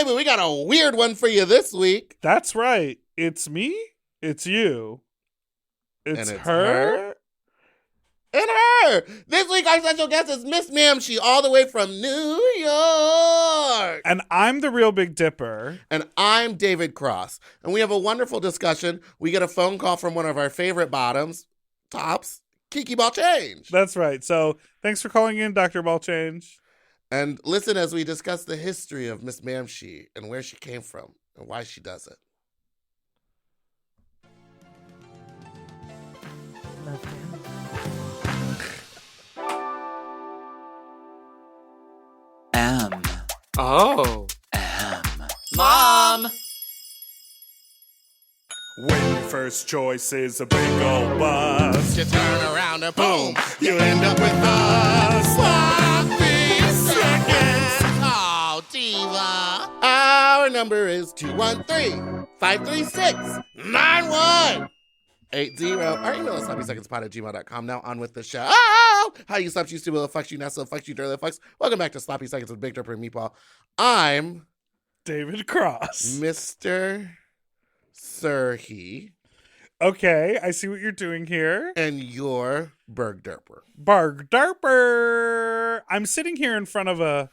baby, we got a weird one for you this week. That's right. It's me. It's you. It's her. And her. This week, our special guest is Miss Ma'amShe, all the way from New York. And I'm the real Big Dipper. And I'm David Cross. And we have a wonderful discussion. We get a phone call from one of our favorite tops, Kiki Ballchange. That's right. So thanks for calling in, Dr. Ballchange. And listen as we discuss the history of Miss Ma'amShe and where she came from and why she does it. Love you. Oh. Mom! When your first choice is a big old bus, You turn around and boom, you end up with a sloppy seconds. Oh, Diva. Our number is 213-536-9180. Our email is sloppysecondspot@gmail.com. Now on with the show. How you slept, you stupid little fucks, you not so fucks, you dirty little fucks. Welcome back to Sloppy Seconds with Big Dipper and Meatball. I'm David Cross. Mr. Sir He. Okay, I see what you're doing here. And you're Berg Derper. Berg Derper. I'm sitting here in front of a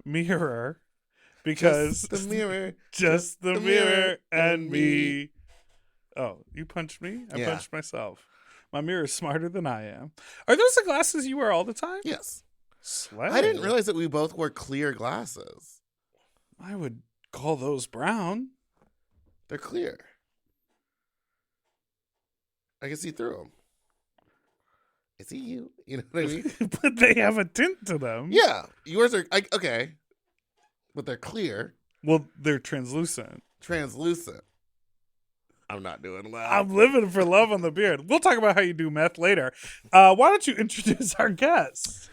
mirror because Just the mirror. just the mirror and me. Oh, you punched me? I Yeah. punched myself. My mirror is smarter than I am. Are those the glasses you wear all the time? Yes. Slay. I didn't realize that we both wore clear glasses. I would call those brown. They're clear. I can see through them. Is he you? You know what I mean? But they have a tint to them. Yeah. Yours are, okay. But they're clear, Well, they're translucent. translucent. I'm not doing well. I'm living for love on the beard. We'll talk about how you do meth later. Why don't you introduce our guest?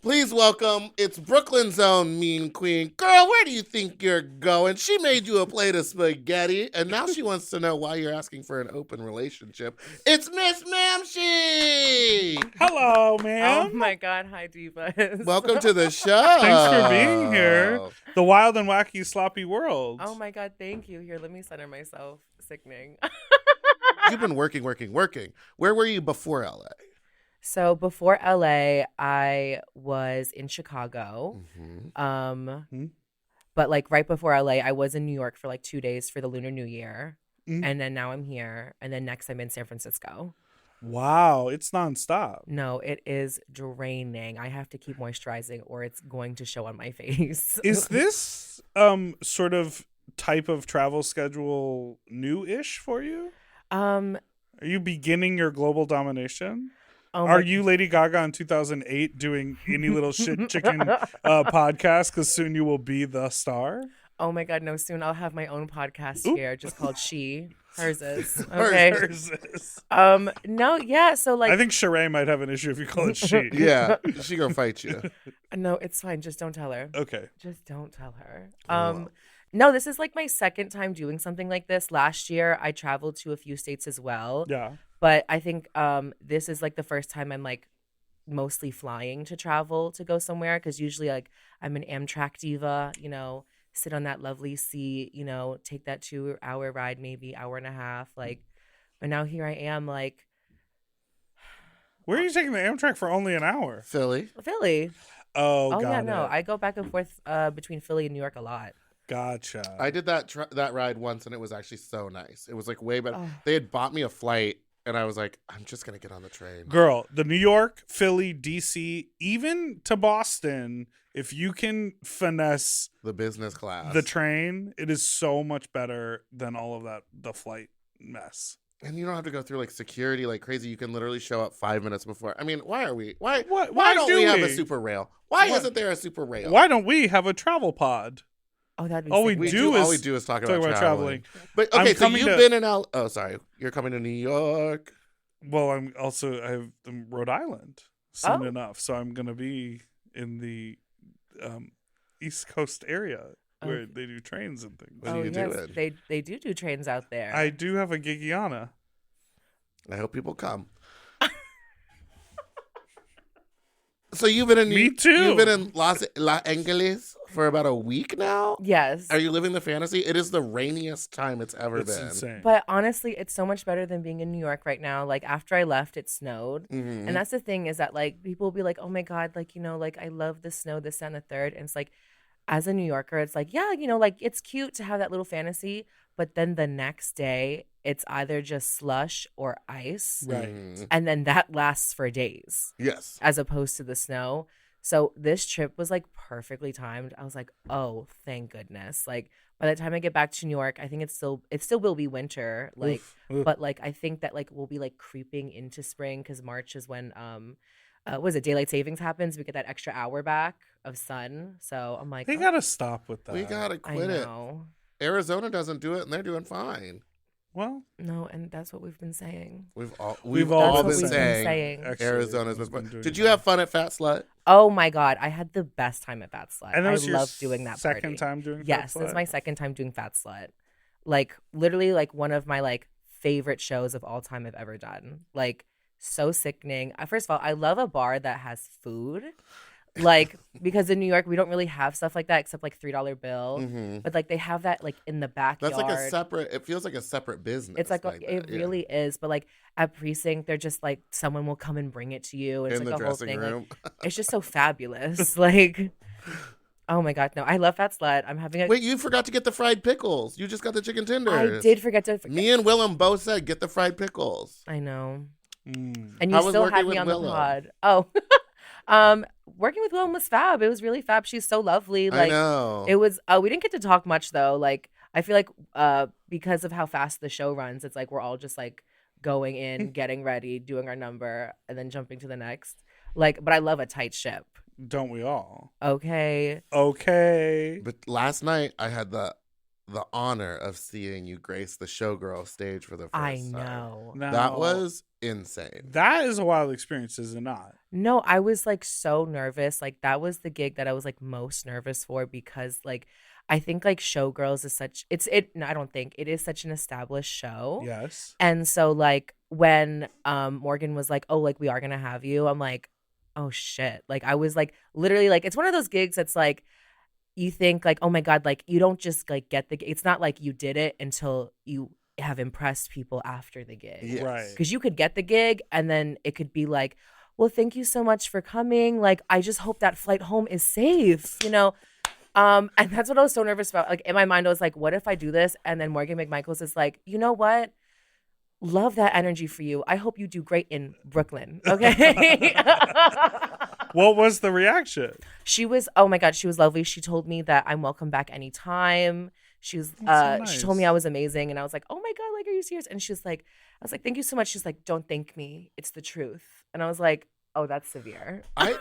Please welcome, it's Brooklyn's own mean queen. Girl, where do you think you're going? She made you a plate of spaghetti, and now she wants to know why you're asking for an open relationship. It's Miss Ma'amShe! Hello, Oh ma'am. my God. Hi, Divas. Welcome to the show. Thanks for being here. The wild and wacky sloppy world. Oh my God. Thank you. Here, let me center myself. Sickening. You've been working. Where were you before LA? So before LA, I was in Chicago. Mm-hmm. But like right before LA, I was in New York for like 2 days for the Lunar New Year. Mm. And then now I'm here. And then next I'm in San Francisco. Wow, it's nonstop. No, it is draining. I have to keep moisturizing or it's going to show on my face. Is this sort of type of travel schedule new-ish for you? Are you beginning your global domination? Are you Lady Gaga in 2008 doing any little shit chicken podcast? Because soon you will be the star. Oh my God, no, soon I'll have my own podcast here just called She. Hers is. Okay. Hers is. No, yeah, so like I think Sheree might have an issue if you call it she. Yeah, she gonna fight you. no, it's fine. Just don't tell her. Okay. Just don't tell her. Wow. No, this is like my second time doing something like this. Last year I traveled to a few states as well. Yeah. But I think this is like the first time I'm like mostly flying to travel to go somewhere because usually like I'm an Amtrak diva, you know, sit on that lovely seat, you know, take that 2-hour ride, maybe hour and a half. Like, but now here I am like. Where are you taking the Amtrak for only an hour? Philly. Philly. Oh, got yeah, it. no. I go back and forth between Philly and New York a lot. Gotcha. I did that ride once, and it was actually so nice. It was like way better. Oh. They had bought me a flight, and I was like, I'm just gonna get on the train. Girl, the New York, Philly, DC, even to Boston, if you can finesse The business class. the train, it is so much better than all of that, the flight mess. And you don't have to go through like security like crazy. You can literally show up 5 minutes before. I mean, why are we? Why don't do we have a we? super rail? Why What? isn't there a super rail? Why don't we have a travel pod? Oh, that'd be All sick. we We do do, is all we do is talk talk about about traveling. traveling. But I'm okay, so coming you've to- been in Oh, sorry. You're coming to New York. Well, I'm in Rhode Island soon Oh. enough, so I'm gonna be in the East Coast area where Okay. they do trains and things. What are you doing? They do trains out there. I do have a Gigiana. I hope people come. So you've been in Me too. You've been in Los Angeles for about a week now? Yes. Are you living the fantasy? It is the rainiest time it's ever It's been. insane. But honestly, it's so much better than being in New York right now. Like, after I left, it snowed. Mm-hmm. And that's the thing, is that, like, people will be like, oh my God, like, you know, like, I love the snow, this, and the third. And it's like, as a New Yorker, it's like, yeah, you know, like, it's cute to have that little fantasy. But then the next day, it's either just slush or ice. Right. Mhm. And then that lasts for days. Yes. As opposed to the snow. So this trip was like perfectly timed. I was like, oh, thank goodness. Like, by the time I get back to New York, I think it still will be winter. Like, Oof. but like I think that like we'll be like creeping into spring, because March is when was it, daylight savings happens. We get that extra hour back of sun. So I'm like, They gotta stop with that. We gotta I quit it. know. Arizona doesn't do it, and they're doing fine. Well, No, and that's what we've been saying. We've all That's been what we've been saying. actually, Arizona's we've been been fun. doing Did you that. have fun at Fat Slut? Oh my God, I had the best time at Fat Slut. And that I was your love doing that second party. time doing Fat Yes, Slut? this is my second time doing Fat Slut. Like, literally, like, one of my like favorite shows of all time I've ever done. Like, so sickening. First of all, I love a bar that has food. Like, because in New York we don't really have stuff like that except like $3 bill. Mm-hmm. But like they have that like in the backyard. That's like a separate. It feels like a separate business. It's like, that, it really is. But like at Precinct, they're just like, someone will come and bring it to you. It's in like the a whole dressing thing. room. Like, it's just so fabulous. Like, oh my God, no, I love Fat Slut. I'm having a. Wait, you forgot to get the fried pickles. You just got the chicken tenders. I did forget to. Me and Willem both said get the fried pickles. I know. Mm. And you How was still working had me with on the Willem? pod. Oh, working with Willem was fab. It was really fab. She's so lovely. I Like, know. it was. We didn't get to talk much though. Like, I feel like because of how fast the show runs, it's like we're all just like going in, getting ready, doing our number, and then jumping to the next. Like, but I love a tight ship. Don't we all? Okay. Okay. But last night I had the honor of seeing you grace the showgirl stage for the first I time. know. Now, That was insane. that is a wild experience, is it not? No, I was like so nervous. Like, that was the gig that I was like most nervous for, because like I think like Showgirls is such no, I don't think it is such an established show. Yes. And so like when Morgan was like, oh, like we are gonna have you, I'm like, oh shit. Like, I was like literally like, it's one of those gigs that's like, you think like, oh my God, like you don't just like get the gig. It's not like you did it until you have impressed people after the gig. Yes. Right. Because you could get the gig and then it could be like, well, thank you so much for coming. Like, I just hope that flight home is safe, you know? And that's what I was so nervous about. Like, in my mind, I was like, what if I do this? And then Morgan McMichaels is like, you know what? Love that energy for you. I hope you do great in Brooklyn. Okay. What was the reaction? She was, oh my God, she was lovely. She told me that I'm welcome back anytime. She was, That's so she told me nice. I was amazing. And I was like, oh my God, like, are you serious? And she was like, I was like, thank you so much. She's like, don't thank me. It's the truth. And I was like, oh, that's severe. I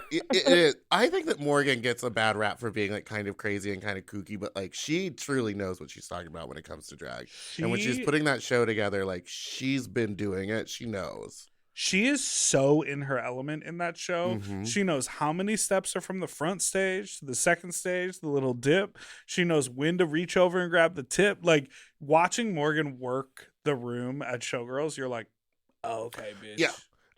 think that Morgan gets a bad rap for being like kind of crazy and kind of kooky, but like she truly knows what she's talking about when it comes to drag. And when she's putting that show together, like she's been doing it. She knows. She is so in her element in that show. Mhm. She knows how many steps are from the front stage to the second stage, the little dip. She knows when to reach over and grab the tip. Like, watching Morgan work the room at Showgirls, you're like, oh, okay, bitch. Yeah.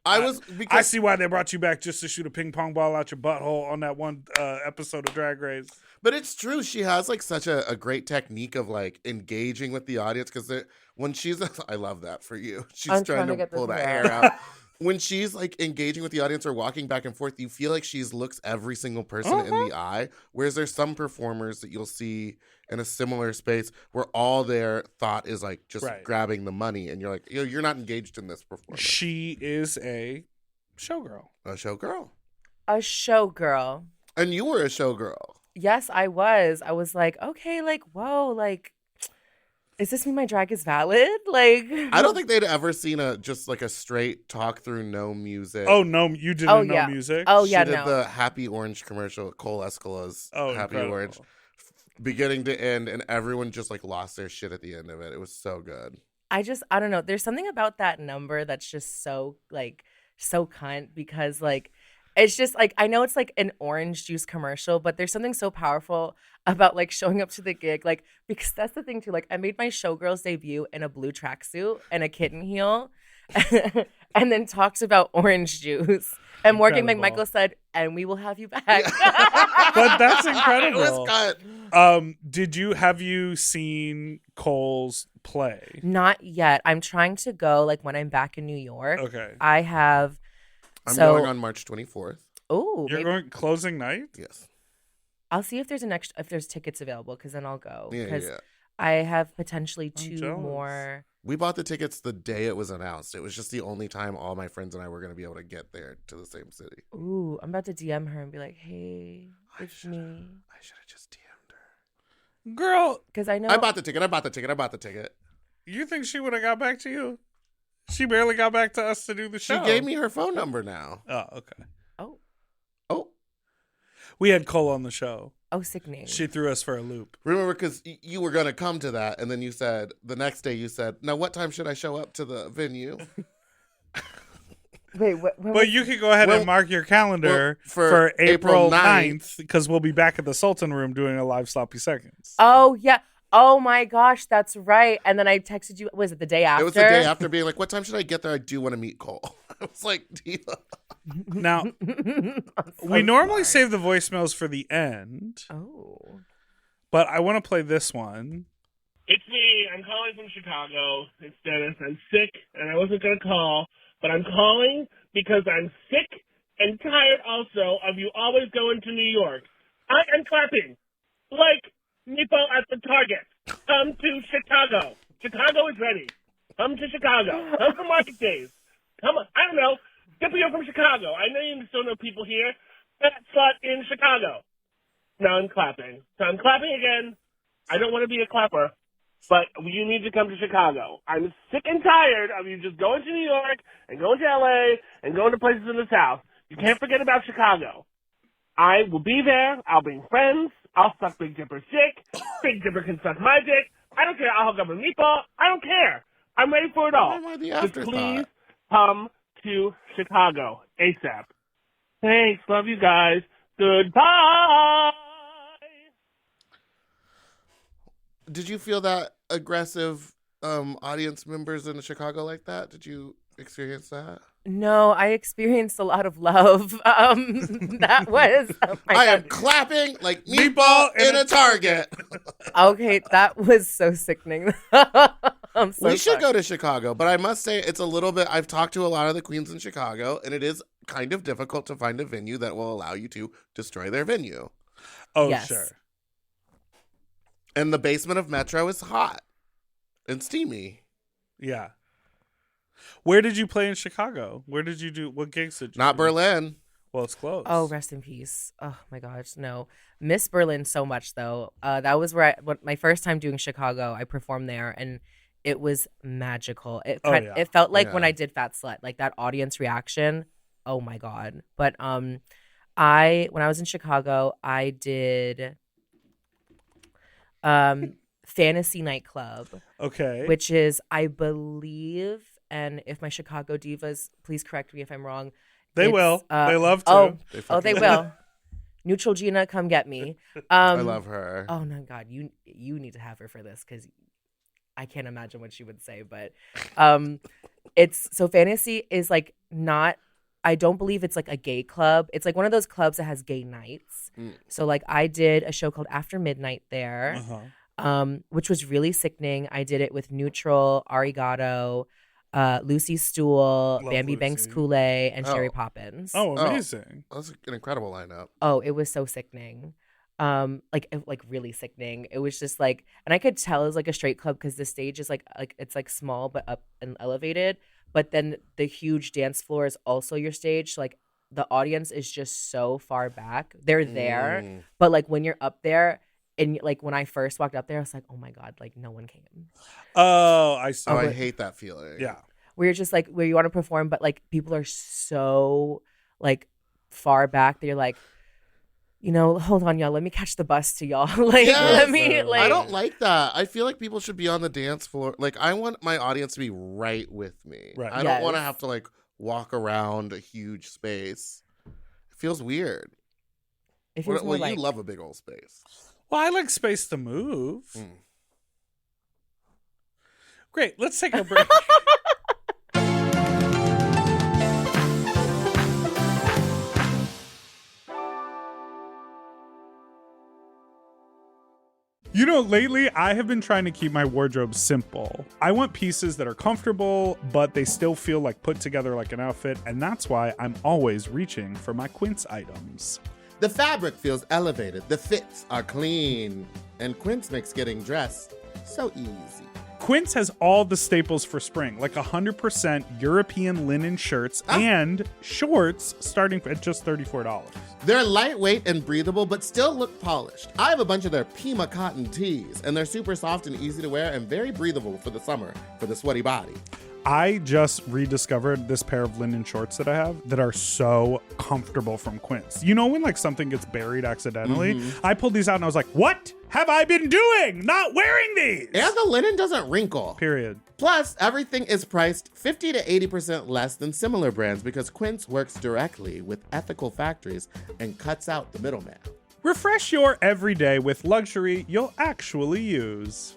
I Because see why they brought you back, just to shoot a ping pong ball out your butthole on that one episode of Drag Race. But it's true. She has like such a great technique of like engaging with the audience because when she's, I love that for you. She's I'm trying to get pull this that hair out. When she's like engaging with the audience or walking back and forth, you feel like she looks every single person in the eye. Whereas there's some performers that you'll see in a similar space where all their thought is like just Right. grabbing the money, and you're like, you're not engaged in this performance. She is a showgirl. A showgirl, A showgirl. and you were a showgirl. Yes, I was. I was like, okay, like, whoa, like, does this mean my drag is valid? Like, I don't think they'd ever seen just like a straight talk through, no music. Oh, no, you didn't Oh, know yeah. music? Oh, She yeah, did no. the Happy Orange commercial, Cole Escala's Oh, Happy incredible. Orange, beginning to end, and everyone just like lost their shit at the end of it. It was so good. I don't know. There's something about that number that's just so, like, so cunt, because, like, it's just, like, I know it's, like, an orange juice commercial, but there's something so powerful about, like, showing up to the gig. Like, because that's the thing, too. Like, I made my Showgirls debut in a blue tracksuit and a kitten heel and then talks about orange juice. And Morgan Incredible. McMichael said, and we will have you back. But that's incredible. It was cut. Have you seen Cole's play? Not yet. I'm trying to go like when I'm back in New York. Okay. I have. I'm going on March 24th. Oh, you're going closing night? Yes. I'll see if there's tickets available because then I'll go. Yeah. I have potentially two jealous. more. We bought the tickets the day it was announced. It was just the only time all my friends and I were going to be able to get there to the same city. Ooh, I'm about to DM her and be like, "Hey, it's me." I should have just DM'd her. Girl, Because I know I bought the ticket. you think she would have got back to you? She barely got back to us to do the show. She gave me her phone number now. Oh, okay. Oh. We had Cole on the show. Oh, sickening. She threw us for a loop. Remember, because you were going to come to that, and then you said, the next day you said, now what time should I show up to the venue? Wait, what? But you can go ahead and mark your calendar for April 9th, because we'll be back at the Sultan room doing a live Sloppy Seconds. Oh, yeah. Oh, my gosh, that's right. And then I texted you, was it the day after? It was the day after, being like, what time should I get there? I do want to meet Cole. I was like, Diva. Now, we normally save the voicemails for the end. Oh. But I want to play this one. It's me. I'm calling from Chicago. It's Dennis. I'm sick, and I wasn't going to call, but I'm calling because I'm sick and tired also of you always going to New York. I am clapping like Nippo at the Target. Come to Chicago. Chicago is ready. Come to Chicago. Come for market days. Come on. I don't know. Scipio from Chicago. I know you still know people here. Fat slut in Chicago. Now I'm clapping. So I'm clapping again. I don't want to be a clapper, but you need to come to Chicago. I'm sick and tired of you just going to New York and going to LA and going to places in the South. You can't forget about Chicago. I will be there. I'll bring friends. I'll suck Big Dipper's dick. Big Dipper can suck my dick. I don't care. I'll hook up with Meatball. I don't care. I'm ready for it all. Why am I the Just afterthought? please come to Chicago ASAP. Thanks. Love you guys. Goodbye. Did you feel that aggressive audience members in Chicago like that? Did you experience that? No, I experienced a lot of love. That was. Oh my I God. am clapping like meatball in a Target. Okay, that was so sickening. I'm so We should sorry. go to Chicago, but I must say it's a little bit. I've talked to a lot of the queens in Chicago, and it is kind of difficult to find a venue that will allow you to destroy their venue. Oh, Yes. sure. And the basement of Metro is hot and steamy. Yeah. Where did you play in Chicago? Where did you do? What gigs did you Not do? Berlin. Well, it's close. Oh, rest in peace. Oh my gosh, no. Miss Berlin so much though. That was where my first time doing Chicago. I performed there and it was magical. It it felt like when I did Fat Slut, like that audience reaction. Oh my God. But when I was in Chicago, I did Fantasy Nightclub. Okay. Which is, I believe, and if my Chicago divas, please correct me if I'm wrong. They will. They love to. They will. Neutral Gina, come get me. I love her. Oh no, God, you need to have her for this because I can't imagine what she would say. But it's so Fantasy is like not. I don't believe it's like a gay club. It's like one of those clubs that has gay nights. So like I did a show called After Midnight there, which was really sickening. I did it with Neutral, Arigato, Lucy Stool, Love Bambi Lucy. Banks Kool-Aid, and Sherry Poppins. Oh, amazing. That's an incredible lineup. Oh, it was so sickening. Like really sickening. It was just like, and I could tell it was like a straight club because the stage is like it's like small but up and elevated. But then the huge dance floor is also your stage. So like the audience is just so far back. They're there, but like when you're up there, and like when I first walked up there, I was like, oh my God, like no one came. Oh, I see. Oh, I hate that feeling. Yeah. Where you're just like where you want to perform, but like people are so like far back that you're like, you know, hold on, y'all. Let me catch the bus to y'all. Like, Yes. let me. Like, I don't like that. I feel like people should be on the dance floor. Like, I want my audience to be right with me. Right. I don't want to Yes. have to like walk around a huge space. It feels weird. It feels more like you love a big old space. Well, I like space to move. Great. Let's take a break. You know, lately I have been trying to keep my wardrobe simple. I want pieces that are comfortable, but they still feel like put together like an outfit, and that's why I'm always reaching for my Quince items. The fabric feels elevated, the fits are clean, and Quince makes getting dressed so easy. Quince has all the staples for spring, like 100% European linen shirts and shorts starting at just $34. They're lightweight and breathable, but still look polished. I have a bunch of their Pima cotton tees, and they're super soft and easy to wear and very breathable for the summer, for the sweaty body. I just rediscovered this pair of linen shorts that I have that are so comfortable from Quince. You know when like something gets buried accidentally? I pulled these out and I was like, what have I been doing? Not wearing these! And the linen doesn't wrinkle. Period. Plus, everything is priced 50 to 80% less than similar brands because Quince works directly with ethical factories and cuts out the middleman. Refresh your everyday with luxury you'll actually use.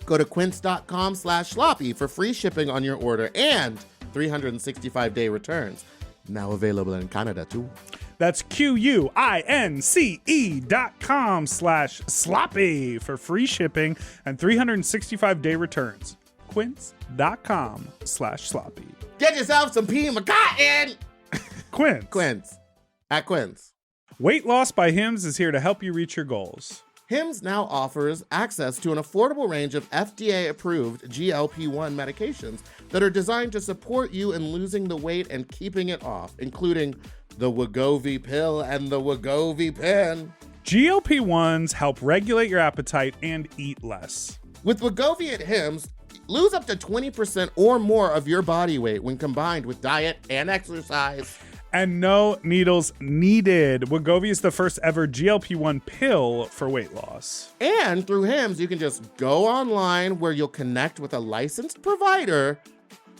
Go to quince.com/sloppy for free shipping on your order and 365-day returns. Now available in Canada, too. That's QUINCE.com/sloppy for free shipping and 365-day returns. Quince.com/sloppy. Get yourself some Pima cotton! Quince. Quince. At Quince. Weight Loss by Hims is here to help you reach your goals. Hims now offers access to an affordable range of FDA-approved GLP-1 medications that are designed to support you in losing the weight and keeping it off, including the Wegovy pill and the Wegovy pen. GLP-1s help regulate your appetite and eat less. With Wegovy at Hims, lose up to 20% or more of your body weight when combined with diet and exercise. And no needles needed. Wegovy is the first ever GLP-1 pill for weight loss. And through Hims, you can just go online where you'll connect with a licensed provider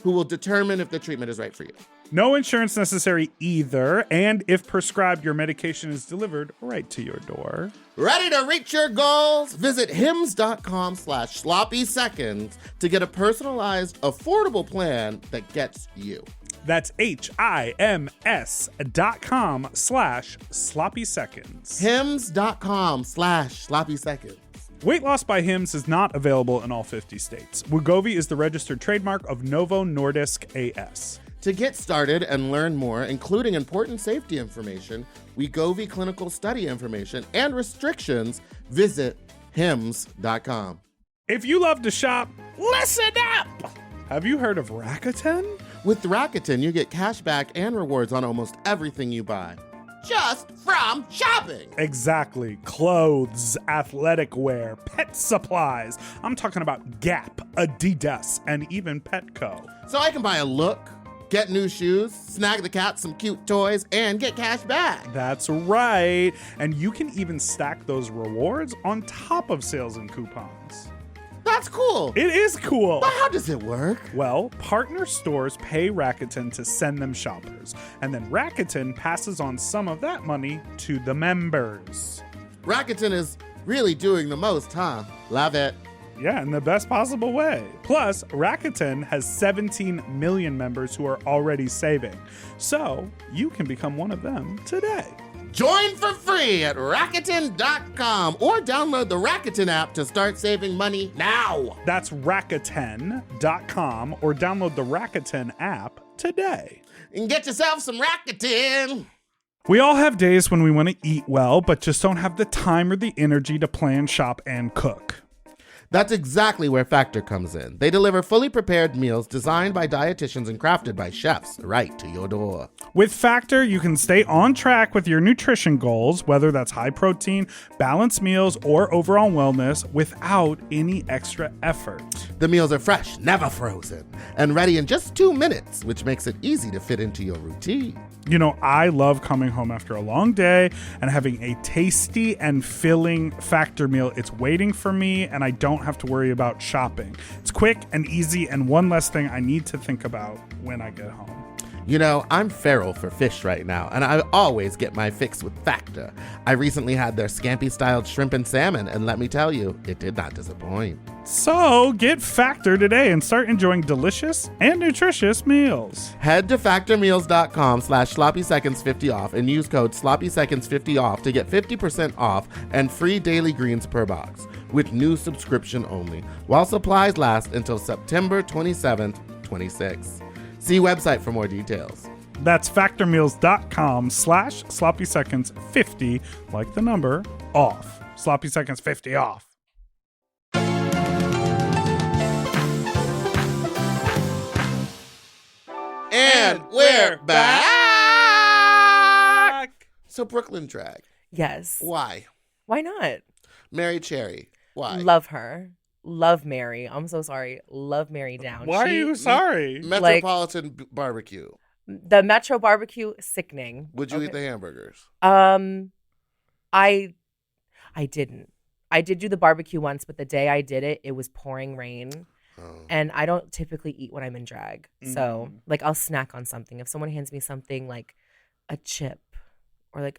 who will determine if the treatment is right for you. No insurance necessary either. And if prescribed, your medication is delivered right to your door. Ready to reach your goals? Visit hims.com/sloppy seconds to get a personalized, affordable plan that gets you. That's HIMS.com/sloppy seconds. Hims.com/sloppy seconds. Weight Loss by Hims is not available in all 50 states. Wegovy is the registered trademark of Novo Nordisk AS. To get started and learn more, including important safety information, Wegovy clinical study information, and restrictions, visit hims.com. If you love to shop, listen up! Have you heard of Rakuten? With Rakuten, you get cash back and rewards on almost everything you buy. Just from shopping. Exactly. Clothes, athletic wear, pet supplies. I'm talking about Gap, Adidas, and even Petco. So I can buy a look, get new shoes, snag the cat some cute toys, and get cash back. That's right. And you can even stack those rewards on top of sales and coupons. That's cool. It is cool. But how does it work? Well, partner stores pay Rakuten to send them shoppers, and then Rakuten passes on some of that money to the members. Rakuten is really doing the most, huh? Love it. Yeah, in the best possible way. Plus, Rakuten has 17 million members who are already saving. So, you can become one of them today. Join for free at Rakuten.com or download the Rakuten app to start saving money now. That's Rakuten.com or download the Rakuten app today. And get yourself some Rakuten. We all have days when we want to eat well, but just don't have the time or the energy to plan, shop, and cook. That's exactly where Factor comes in. They deliver fully prepared meals designed by dietitians and crafted by chefs right to your door. With Factor, you can stay on track with your nutrition goals, whether that's high protein, balanced meals, or overall wellness, without any extra effort. The meals are fresh, never frozen, and ready in just 2 minutes, which makes it easy to fit into your routine. You know, I love coming home after a long day and having a tasty and filling Factor meal. It's waiting for me, and I don't have to worry about shopping. It's quick and easy, and one less thing I need to think about when I get home. You know, I'm feral for fish right now, and I always get my fix with Factor. I recently had their scampi-styled shrimp and salmon, and let me tell you, it did not disappoint. So get Factor today and start enjoying delicious and nutritious meals. Head to factormeals.com/sloppyseconds50 off and use code sloppyseconds50 off to get 50% off and free daily greens per box with new subscription only, while supplies last until September 27th, 26. See website for more details. That's factormeals.com/sloppyseconds50, like the number, off. Sloppy Seconds 50 off. And we're back! So Brooklyn drag. Yes. Why? Why not? Mary Cherry. Why? Love her. Love Mary. I'm so sorry. Love Mary down. Why are you sorry? Metropolitan barbecue. The Metro barbecue, sickening. Would you eat the hamburgers? I didn't. I did do the barbecue once, but the day I did it, it was pouring rain. Oh. And I don't typically eat when I'm in drag. So, like, I'll snack on something. If someone hands me something like a chip or like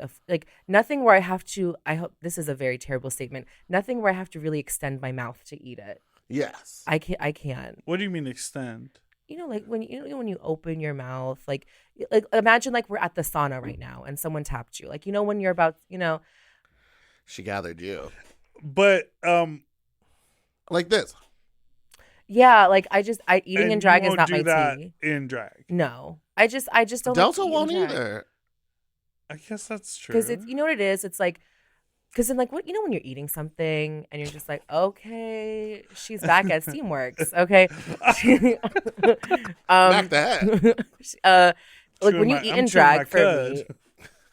nothing where I have to, I hope this is a very terrible statement, nothing where I have to really extend my mouth to eat it. Yes. I can't. What do you mean extend? You know, like when you open your mouth, like imagine like we're at the sauna right now and someone tapped you. Like, when you're about, She gathered you. But like this. Yeah, like eating in drag is not my tea. In drag. No. I just don't Delta like won't either. I guess that's true. Because you know what it is? It's like, because then like when you're eating something and you're just like, okay, she's back at Steamworks. Okay. Back the head. Like when you eat in drag for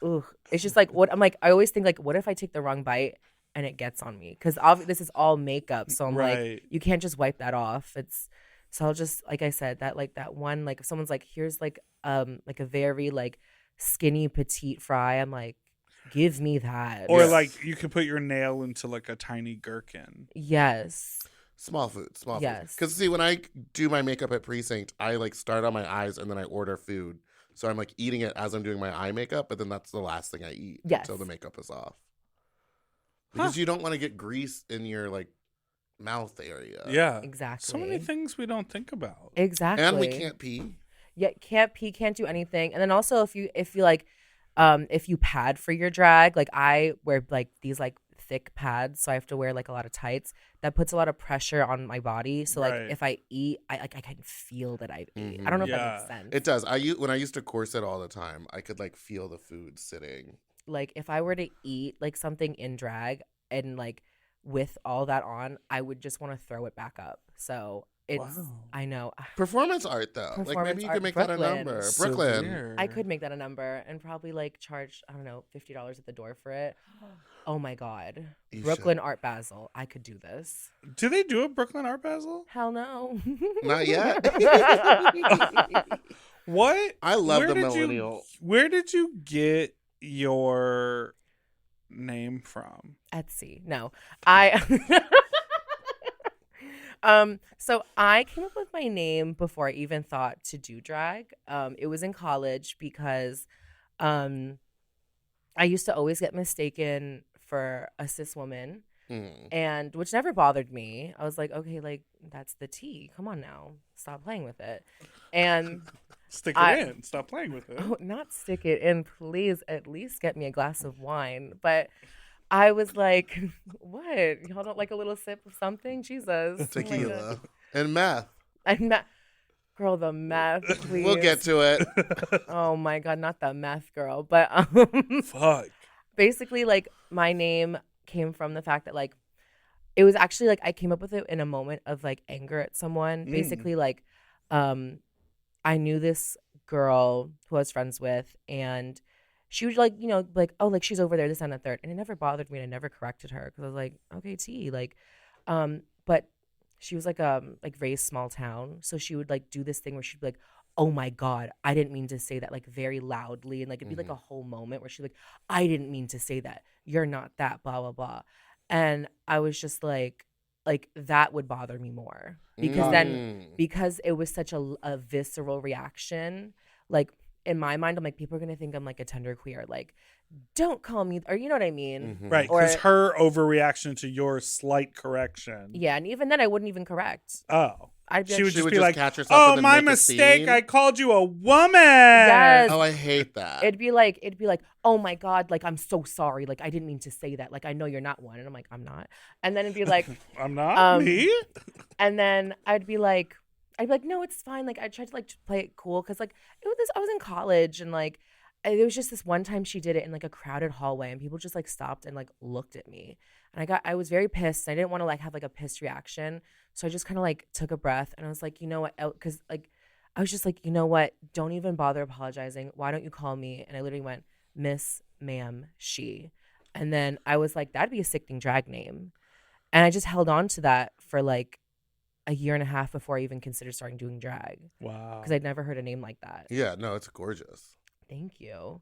me, it's just like what I'm like. I always think like, what if I take the wrong bite and it gets on me? Because this is all makeup, so I'm like, you can't just wipe that off. So I'll just, like I said, that one, like if someone's like, here's like a very like skinny petite fry, I'm like, give me that. Or like you could put your nail into like a tiny gherkin. Yes. Small food. Yes. Because see, when I do my makeup at Precinct, I like start on my eyes and then I order food. So I'm like eating it as I'm doing my eye makeup, but then that's the last thing I eat until the makeup is off. Because you don't want to get grease in your like mouth area. Yeah. Exactly. So many things we don't think about. Exactly. And we can't pee. Yeah, can't pee, can't do anything. And then also if you like if you pad for your drag, like I wear like these like thick pads, so I have to wear like a lot of tights. That puts a lot of pressure on my body. So like if I eat, I can feel that I ate. I don't know if that makes sense. It does. When I used to corset all the time, I could like feel the food sitting. Like if I were to eat like something in drag and like with all that on, I would just want to throw it back up. So it's I know. Performance art though. Like maybe you could make that a number. Brooklyn. I could make that a number and probably like charge, I don't know, $50 at the door for it. Oh my God. Brooklyn Art Basel. I could do this. Do they do a Brooklyn Art Basel? Hell no. Not yet. What? I love the millennial. Where did you get your name from? Etsy. No. So I came up with my name before I even thought to do drag. It was in college because I used to always get mistaken for a cis woman, and which never bothered me. I was like, okay, like that's the T. Come on now, stop playing with it. And stick it in. Stop playing with it. Oh, not stick it in, please. At least get me a glass of wine. But I was like, what? Y'all don't like a little sip of something? Jesus. Tequila. And meth. Girl, the meth, please. We'll get to it. Oh my God, not the meth girl. But fuck. Basically, like my name came from the fact that like it was actually like I came up with it in a moment of like anger at someone. Basically, like I knew this girl who I was friends with, and she was like, like, oh, like she's over there, this and the third. And it never bothered me, and I never corrected her because I was like, okay, T, like, but she was like raised small town. So she would like do this thing where she'd be like, oh my God, I didn't mean to say that, like very loudly. And like, it'd be like a whole moment where she'd like, I didn't mean to say that. You're not that, blah, blah, blah. And I was just like that would bother me more because because it was such a visceral reaction. Like in my mind, I'm like, people are gonna think I'm like a tender queer. Like, don't call me, or you know what I mean? Mhm. Right, because her overreaction to your slight correction. Yeah, and even then, I wouldn't even correct. Oh. She would She just would be just like, catch herself oh, and then my make a mistake. scene? I called you a woman. Yes. Oh, I hate that. It'd be like, oh my God, like, I'm so sorry. Like, I didn't mean to say that. Like, I know you're not one. And I'm like, I'm not. And then it'd be like, I'm not me. And then I'd be like, no, it's fine. Like, I tried to like play it cool. Cause like I was in college and like, there was just this one time she did it in like a crowded hallway and people just like stopped and like looked at me. And I was very pissed. I didn't want to like have like a pissed reaction. So I just kind of like took a breath and I was like, you know what? Cause like, I was just like, you know what? Don't even bother apologizing. Why don't you call me? And I literally went, Miss, Ma'am, She. And then I was like, that'd be a sickening drag name. And I just held on to that for like a year and a half before I even considered starting doing drag. Wow. Because I'd never heard a name like that. Yeah, no, it's gorgeous. Thank you.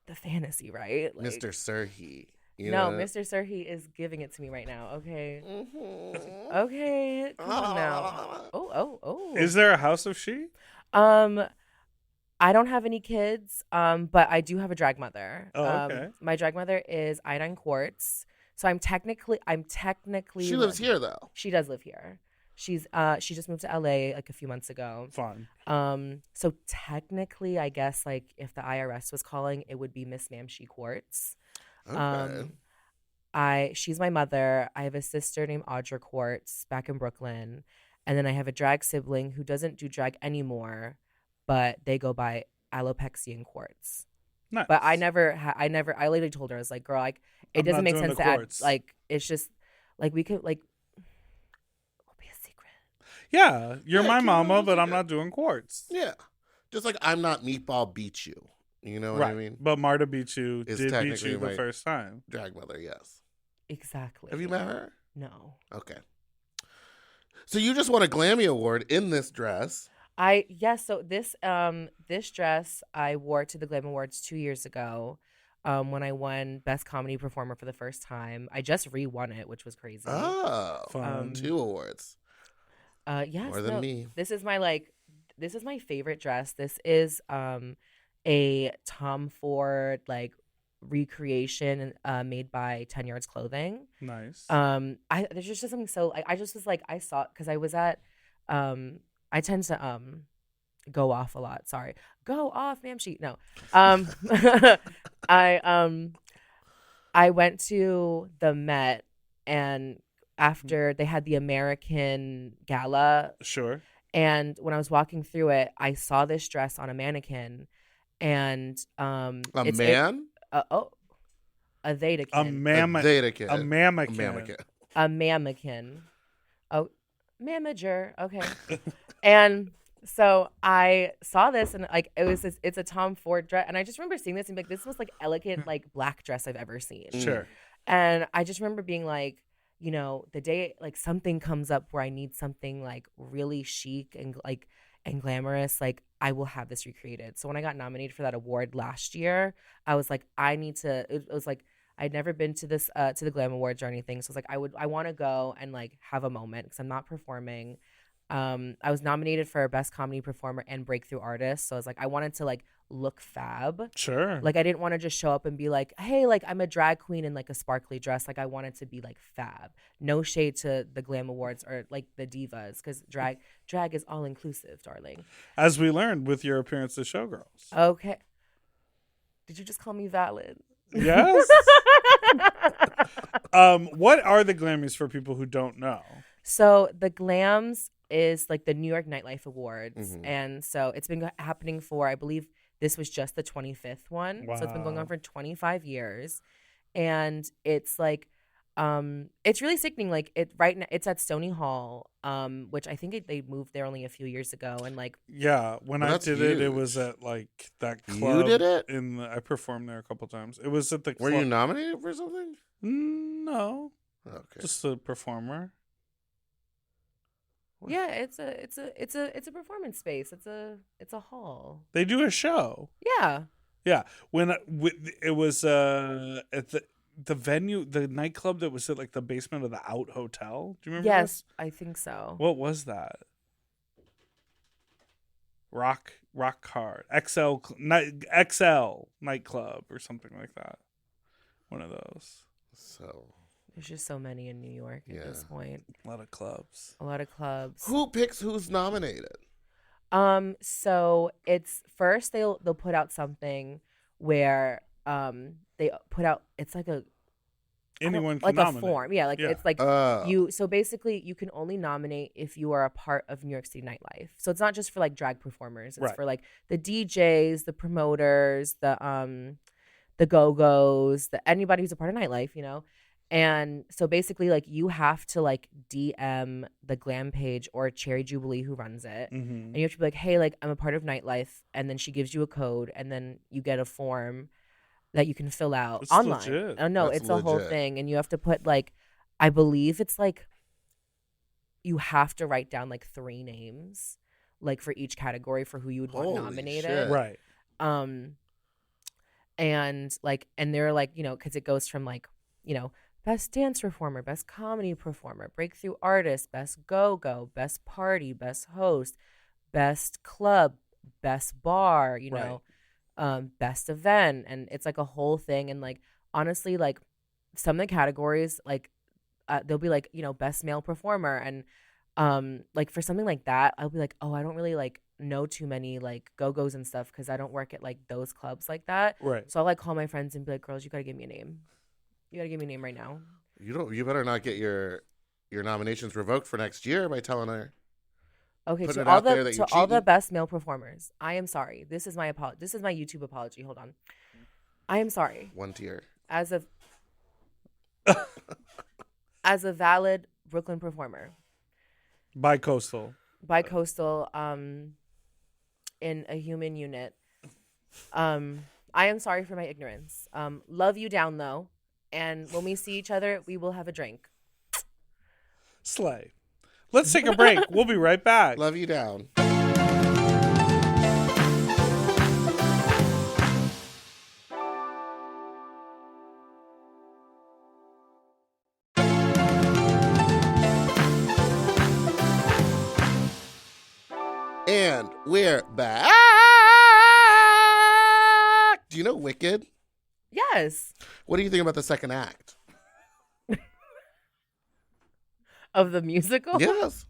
The fantasy, right? Like, Mr. Surhi. No, Mr. Surhi is giving it to me right now. Okay. Mm-hmm. Okay. Come on now. Oh. Is there a House of She? I don't have any kids, but I do have a drag mother. Oh, okay. My drag mother is Iodine Quartz. So I'm technically She lives here though. She does live here. She just moved to LA like a few months ago. Fun. So technically, I guess like if the IRS was calling, it would be Miss Ma'amShe Quartz. Okay. She's my mother. I have a sister named Audra Quartz back in Brooklyn, and then I have a drag sibling who doesn't do drag anymore, but they go by Alopexian Quartz. Nice. But I literally told her, I was like, girl, like it I'm doesn't not make doing sense the to add, quartz. like it's just like we could like it'll be a secret. Yeah, you're Yeah, my keep it mama, a but I'm secret. not doing quartz. Yeah. Just like I'm not Meatball Beat You. You know what I mean? But Marta beat you, Is did beat technically you the my- first time. Drag mother, yes. Exactly. Have you met her? No. Okay. So you just won a Glammy Award in this dress. So this dress I wore to the Glam Awards 2 years ago, when I won Best Comedy Performer for the first time. I just re-won it, which was crazy. Oh, Fun. 2 awards. Yes, More than me. This is my favorite dress. This is a Tom Ford like recreation made by 10 Yards Clothing. Nice. There's just something so like I just was like I saw because I was at I tend to go off a lot. Sorry. Go off, Ma'amShe. No. I went to the Met and after they had the American Gala. Sure. And when I was walking through it, I saw this dress on a mannequin and A man? a Thetakin. A Thetakin. A mammakin. A mammakin. A mammakin. Oh, mamager. Okay. And so I saw this and like it's a Tom Ford dress. And I just remember seeing this and being like, this was like elegant, like black dress I've ever seen. Sure. And I just remember being like, you know, the day like something comes up where I need something like really chic and like and glamorous, like I will have this recreated. So when I got nominated for that award last year, I was like, I need to. It was like I'd never been to this to the Glam Awards or anything, so I was like, I want to go and like have a moment because I'm not performing. I was nominated for Best Comedy Performer and Breakthrough Artist, so I was like, I wanted to like look fab. Sure. Like I didn't want to just show up and be like, hey, like I'm a drag queen in like a sparkly dress. Like I wanted to be like fab. No shade to the Glam Awards or like the Divas because drag is all inclusive, darling. As we learned with your appearance at Showgirls. Okay. Did you just call me valid? Yes. What are the Grammys for people who don't know? So the Glams is like the New York Nightlife Awards. Mhm. And so it's been happening for, I believe this was just the 25th one. So it's been going Wow. on for 25 years. And it's like, it's really sickening. Like it right now, it's at Stony Hall, which I think they moved there only a few years ago. And like, Yeah, when Well, I that's did it, it huge. was at like that You club. did it? I performed there a couple times. It was at the Were club. you nominated for something? No, Okay. just a performer. yeah, it's a performance space. It's a hall. They do a show. Yeah. Yeah, it was at the venue, the nightclub that was at like the basement of the Out Hotel. Do you remember? Yes, this? I think so. What was that? Rock Hard, XL nightclub or something like that. One of those. So there's just so many in New York at this point. A lot of clubs. Who picks who's nominated? So it's first they'll put out something where they put out, it's like anyone can like nominate. a form. Yeah, like it's like so basically you can only nominate if you are a part of New York City nightlife. So it's not just for like drag performers. It's for like the DJs, the promoters, the go-go's, anybody who's a part of nightlife, you know. And so basically, like, you have to, like, DM the Glam page or Cherry Jubilee who runs it. Mm-hmm. And you have to be like, hey, like, I'm a part of nightlife. And then she gives you a code. And then you get a form that you can fill out It's online. legit. Oh, no, That's it's a whole legit. thing. And you have to put, like, I believe it's, like, you have to write down, like, 3 names, like, for each category for who you would want Holy nominated. shit. Right. And, like, and they're, like, you know, because it goes from, like, you know, best dance performer, best comedy performer, breakthrough artist, best go-go, best party, best host, best club, best bar, you know, best event. And it's like a whole thing. And like, honestly, like some of the categories, like they'll be like, you know, best male performer. And like for something like that, I'll be like, oh, I don't really like know too many like go-go's and stuff because I don't work at like those clubs like that. Right. So I'll like call my friends and be like, girls, you got to give me a name. You gotta give me a name right now. You better not get your nominations revoked for next year by telling her. Okay, putting to it all out there that the you're all the cheating. best male performers, I am sorry. This is my This is my YouTube apology. Hold on. I am sorry. 1 tier. As a valid Brooklyn performer, Bi-coastal. in a human unit. I am sorry for my ignorance. Love you down though. And when we see each other, we will have a drink. Slay. Let's take a break. We'll be right back. Love you down. And we're back. Do you know Wicked? Yes. What do you think about the second act? Of the musical? Yes.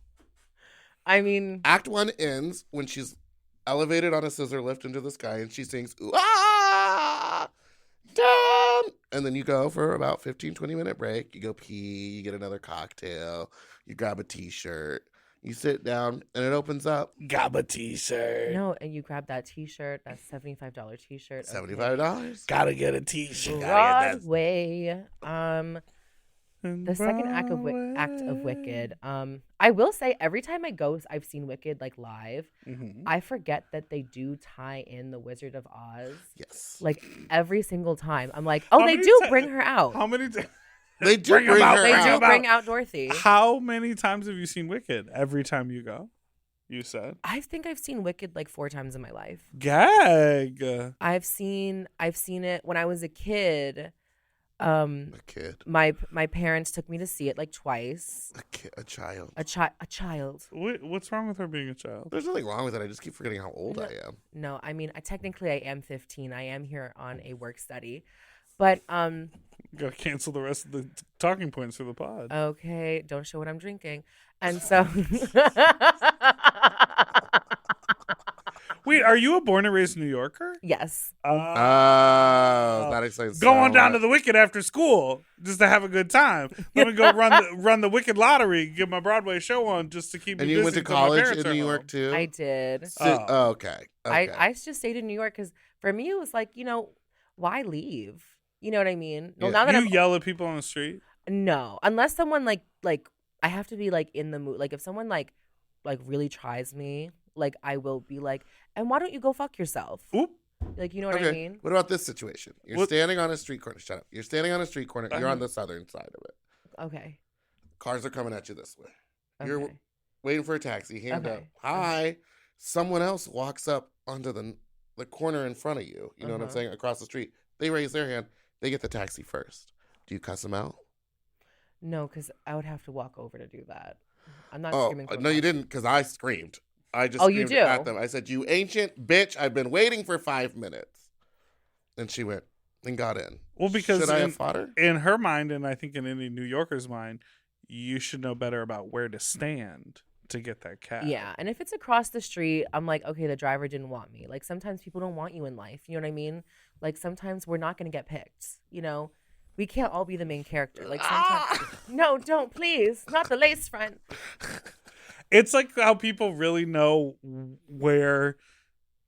I mean, Act 1 ends when she's elevated on a scissor lift into the sky and she sings, ooh, ah, down. And then you go for about 15-20 minute break. You go pee, you get another cocktail, you grab a t-shirt, you sit down, and it opens up. Got a t-shirt. no, and you grab that T-shirt, that $75 T-shirt. $75. Gotta get a t-shirt. Broadway. The second act of Wicked. I will say every time I go, I've seen Wicked like live. Mm-hmm. I forget that they do tie in the Wizard of Oz. Yes. Like every single time, I'm like, oh, they do bring her out. How many times? They do Bring 'em bring out. her They out. do bring out Dorothy. How many times have you seen Wicked? Every time you go, you said. I think I've seen Wicked like 4 times in my life. Gag. I've seen it when I was a kid. A kid. My parents took me to see it like twice. A child. A child. What's wrong with her being a child? There's nothing wrong with it. I just keep forgetting how old I am. No, I mean, technically I am 15. I am here on a work study. But Gotta cancel the rest of the talking points for the pod. okay, don't show what I'm drinking. And so Wait, are you a born and raised New Yorker? yes. That explains Going so down to much. the Wicked after school just to have a good time. Let me go run the Wicked lottery, get my Broadway show on just to keep me And busy. you went to till my college parents in are New home. York too? I did. Oh, okay. I just stayed in New York because for me it was like, why leave? You know what I mean? Well, Yeah. now that You I'm yell at people on the street? no, unless someone like I have to be like in the mood. Like if someone like really tries me, like I will be like, and why don't you go fuck yourself? Oop. Like you know what Okay. I mean? What about this situation? You're What- standing on a street corner. Shut up. You're standing on a street corner. You're on the southern side of it. Okay. Cars are coming at you this way. Okay. You're waiting for a taxi. Hand Okay. up. Hi. Someone else walks up onto the corner in front of you. You know what I'm Uh-huh. saying? Across the street. They raise their hand. They get the taxi first. Do you cuss them out? No, because I would have to walk over to do that. I'm not Oh, screaming. For no, you help. didn't, because I screamed. I just Oh, you screamed do? at them. I said, "You ancient bitch, I've been waiting for 5 minutes." And she went and got in. Well, because should I have fought her? in her mind, and I think in any New Yorker's mind, you should know better about where to stand to get that cab. Yeah, and if it's across the street, I'm like, okay, the driver didn't want me. Like, sometimes people don't want you in life. You know what I mean? Like, sometimes we're not going to get picked. You know, we can't all be the main character. Like, sometimes, no, don't, please, not the lace front. It's like how people really know where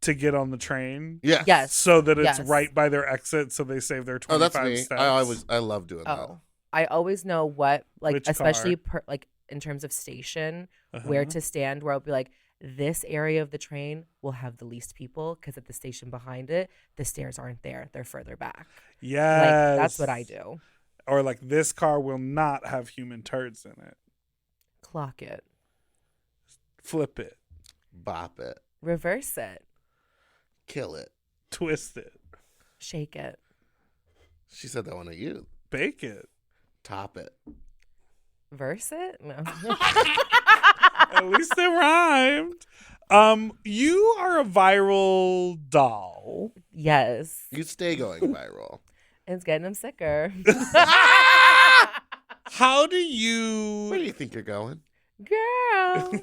to get on the train. Yes. So that it's Yes. right by their exit, so they save their 25 Oh, that's me. steps. I love doing that. Oh, I always know what, like, Which especially like in terms of station, where to stand, where I'll be like, this area of the train will have the least people because at the station behind it, the stairs aren't there. They're further back. Yes. Like, that's what I do. Or like, this car will not have human turds in it. Clock it. Flip it. Bop it. Reverse it. Kill it. Twist it. Shake it. She said that one to you. Bake it. Top it. Verse it? No. At least it rhymed. You are a viral doll. Yes. You stay going viral. It's getting them sicker. How do Where do you you think you're going? Girl.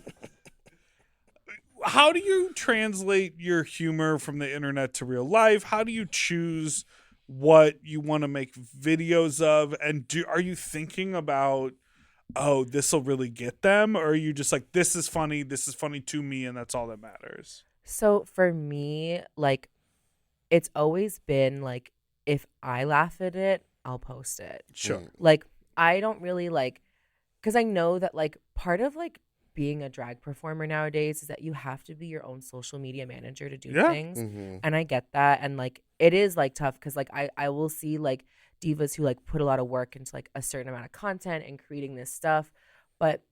how do you translate your humor from the internet to real life? How do you choose what you want to make videos of? And are you thinking about, oh, this will really get them? Or are you just like, this is funny to me, and that's all that matters? So for me, like, it's always been like, if I laugh at it, I'll post it. Sure. Like, I don't really like, because I know that like part of like being a drag performer nowadays is that you have to be your own social media manager to do things. Mm-hmm. And I get that. And like, it is like tough because like I will see like divas who like put a lot of work into like a certain amount of content and creating this stuff. But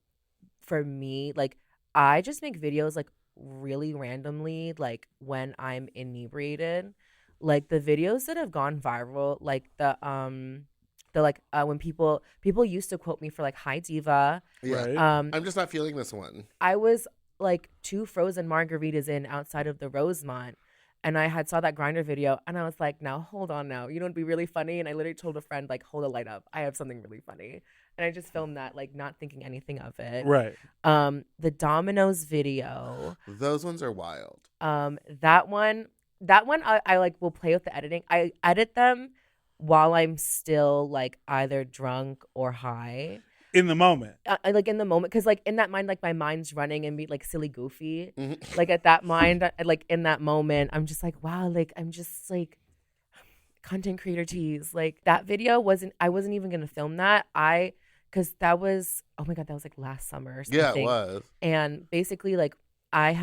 for me, like, I just make videos like really randomly, like when I'm inebriated. Like the videos that have gone viral, like the like when people used to quote me for like "Hi Diva." Yeah. Right. I'm just not feeling this one. I was like 2 frozen margaritas in outside of the Rosemont, and I had saw that Grinder video, and I was like, "Now hold on, now you know it'd be really funny." And I literally told a friend like, "Hold a light up, I have something really funny," and I just filmed that, like not thinking anything of it. Right. The Domino's video. Those ones are wild. That one I like will play with the editing. I edit them while I'm still like either drunk or high. In the moment. I like in the moment, because like in that mind, like my mind's running and be like silly goofy. Mhm. Like at that mind, like in that moment, I'm just like, wow, like I'm just like content creator tease. Like that video I wasn't even gonna film that. Because that was, oh my God, that was like last summer or something. Yeah, it was. And basically like I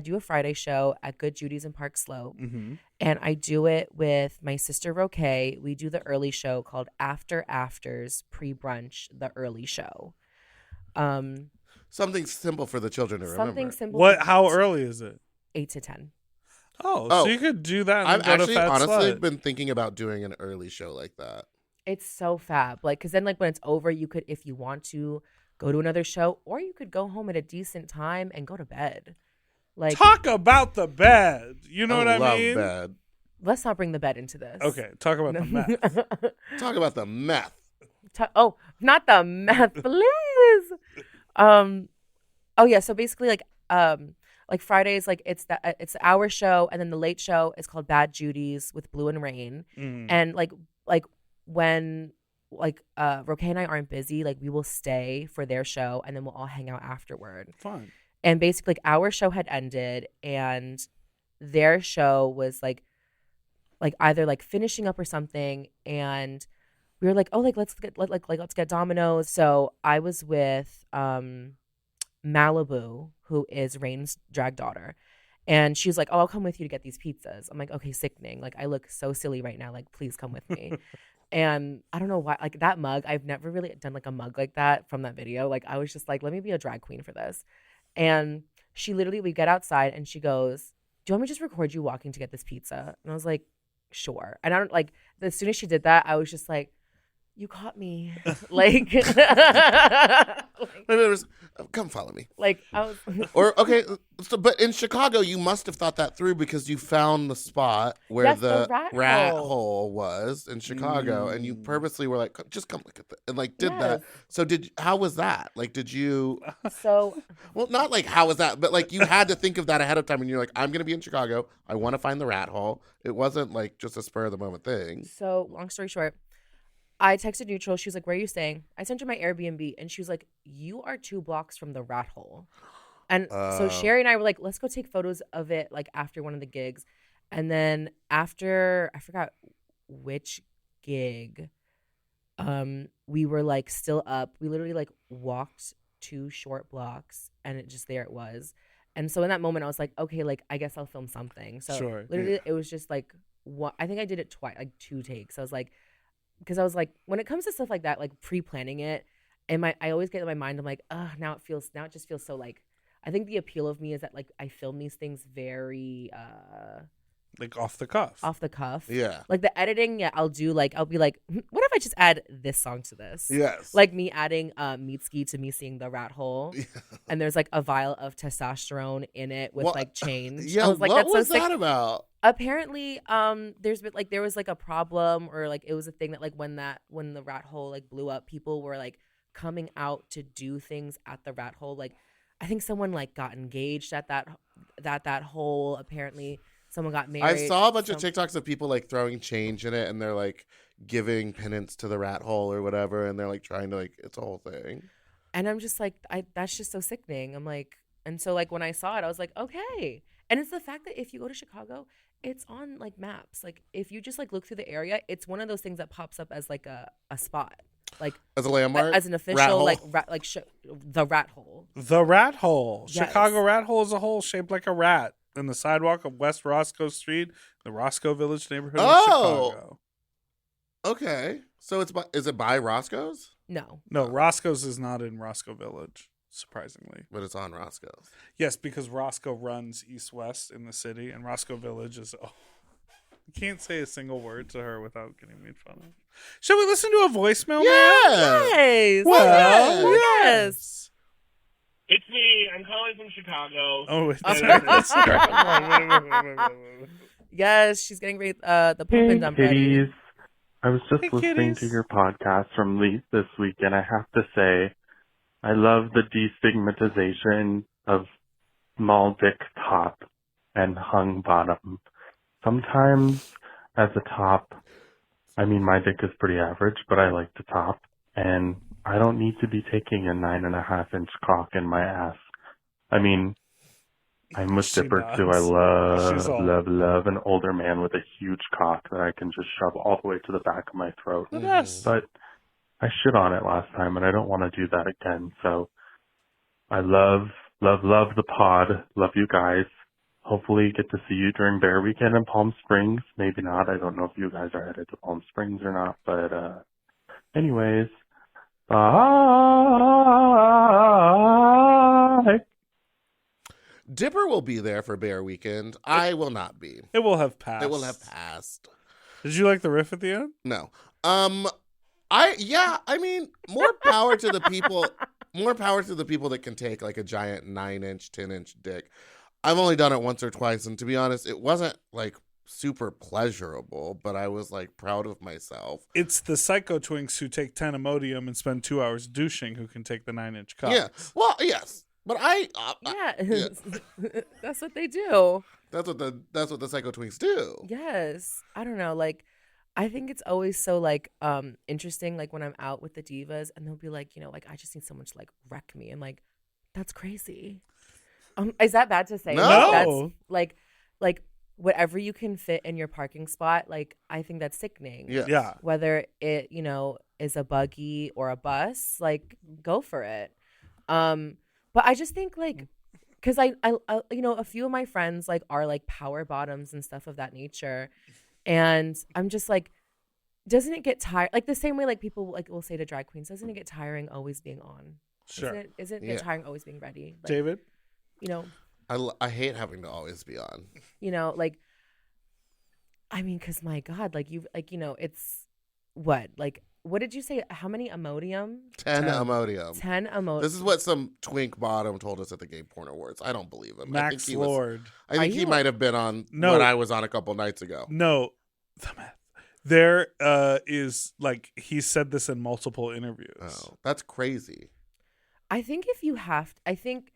do a Friday show at Good Judy's in Park Slope. Mm-hmm. And I do it with my sister Roque. We do the early show called After Afters Pre-Brunch, the early show. Something simple for the children to remember. Something simple. How early is it? 8 to 10. Oh, Oh, so you could do that. And I've then go to actually Fat honestly Slut. been thinking about doing an early show like that. It's so fab. Like, because then like when it's over, you could, if you want to, go to another show, or you could go home at a decent time and go to bed. Like, Talk about the bed. You know what I love mean? bed. let's not bring the bed into this. Okay, talk about the meth. Talk about the meth. Oh, not the meth, please. Oh yeah. So basically, like Fridays, like it's the hour show, and then the late show is called Bad Judy's with Blue and Rain, and like when Roque and I aren't busy, like we will stay for their show, and then we'll all hang out afterward. Fun. And basically, like our show had ended, and their show was like either like finishing up or something, and we were like, oh, like let's get Domino's. So I was with Malibu, who is Rain's drag daughter, and she was like, oh, I'll come with you to get these pizzas. I'm like, okay, sickening. Like I look so silly right now. Like please come with me. And I don't know why, like that mug, I've never really done like a mug like that from that video. Like I was just like, let me be a drag queen for this. And she literally, we get outside and she goes, do you want me to just record you walking to get this pizza? And I was like, sure. And I don't like, as soon as she did that, I was just like, you caught me. Like, Maybe it was, come follow me. like I was. Or okay, so but in Chicago, you must have thought that through because you found the spot where Yes, the the rat hole. hole was in Chicago, and you purposely were like, just come look at that, and like did that. Yes. So how was that? Like, did you? So Well, not like how was that, but like you had to think of that ahead of time, and you're like, I'm gonna be in Chicago. I want to find the rat hole. It wasn't like just a spur of the moment thing. long story short, I texted Neutral. She was like, "Where are you staying?" I sent her my Airbnb, and she was like, "You are 2 blocks from the rat hole." And so Sherry and I were like, "Let's go take photos of it." Like after one of the gigs, and then after I forgot which gig, we were like still up. We literally like walked 2 short blocks, and there it was. And so in that moment, I was like, "Okay, like I guess I'll film something." So Sure, literally, it was just like I think I did it twice, like 2 takes. I was like. Because I was like, when it comes to stuff like that, like pre-planning it, I always get in my mind, I'm like, now it just feels so like, I think the appeal of me is that like I film these things very like off the cuff. off the cuff. Yeah. Like the editing, yeah, I'll be like, what if I just add this song to this? Yes. Like me adding Meatski to me seeing the rat hole, and there's like a vial of testosterone in it with like change. Yeah. I was like, what that's was so sick. that about? Apparently, there was like a problem, or like it was a thing that like when the rat hole like blew up, people were like coming out to do things at the rat hole. Like I think someone like got engaged at that hole. Apparently, someone got married. I saw a bunch of TikToks of people like throwing change in it, and they're like giving penance to the rat hole or whatever, and they're like trying to like it's a whole thing. And I'm just like, that's just so sickening. I'm like, and so like when I saw it, I was like, okay. And it's the fact that if you go to Chicago, it's on like maps. Like if you just like look through the area, it's one of those things that pops up as like a spot, like As a landmark, as an official the rat hole. The rat hole. Yes. Chicago rat hole is a hole shaped like a rat in the sidewalk of West Roscoe Street, the Roscoe Village neighborhood of Chicago. Okay, so is it by Roscoe's? No, Roscoe's is not in Roscoe Village, surprisingly. But it's on Roscoe's. Yes, because Roscoe runs east-west in the city, and Roscoe Village is... Oh, I can't say a single word to her without getting made fun of. Shall we listen to a voicemail? Yeah. yes, Well, yes. It's me. I'm calling from Chicago. Oh, it's Yes, she's getting ready. The pump and dump ready. kitties. I was just Hey, listening kitties. to your podcast from this week, and I have to say, I love the destigmatization of small dick top and hung bottom. Sometimes, as a top, I mean, my dick is pretty average, but I like the top, and I don't need to be taking a 9.5-inch cock in my ass. I mean, I'm with She Dipper nods. too. I She's all- love an older man with a huge cock that I can just shove all the way to the back of my throat. The best. But I shit on it last time, and I don't want to do that again. So I love the pod. Love you guys. Hopefully get to see you during Bear Weekend in Palm Springs. Maybe not. I don't know if you guys are headed to Palm Springs or not. But anyways, bye. Dipper will be there for Bear Weekend. I will not be. It will have passed. It will have passed. Did you like the riff at the end? No. I mean, more power to the people. More power to the people that can take like a giant 9-inch, 10-inch dick. I've only done it once or twice, and to be honest, it wasn't like super pleasurable, but I was like proud of myself. It's the psycho twinks who take 10 Imodium and spend 2 hours douching who can take the 9-inch cock. Yeah. Well, yes. But Yeah, that's what they do. That's what the psycho twinks do. Yes, I don't know. Like, I think it's always so like interesting. Like when I'm out with the divas, and they'll be like, like I just need someone to like wreck me. I'm like, that's crazy. Is that bad to say? No. That's like whatever you can fit in your parking spot. Like I think that's sickening. Yes. Yeah. Whether it is a buggy or a bus, like go for it. But I just think like, because I a few of my friends like are like power bottoms and stuff of that nature, and I'm just like, doesn't it get tired? Like the same way like people like will say to drag queens, doesn't it get tiring always being on? Sure. Isn't it get tiring always being ready? Like, David? I hate having to always be on. Like, I mean, because my God, like it's what, like what did you say? How many Imodium? 10 Imodium. 10 Imodium. This is what some twink bottom told us at the Gay Porn Awards. I don't believe him. Max Lord. I think he might have been on what I was on a couple nights ago. No. The meth. There is, like, he said this in multiple interviews. Oh, that's crazy. I think if you have, if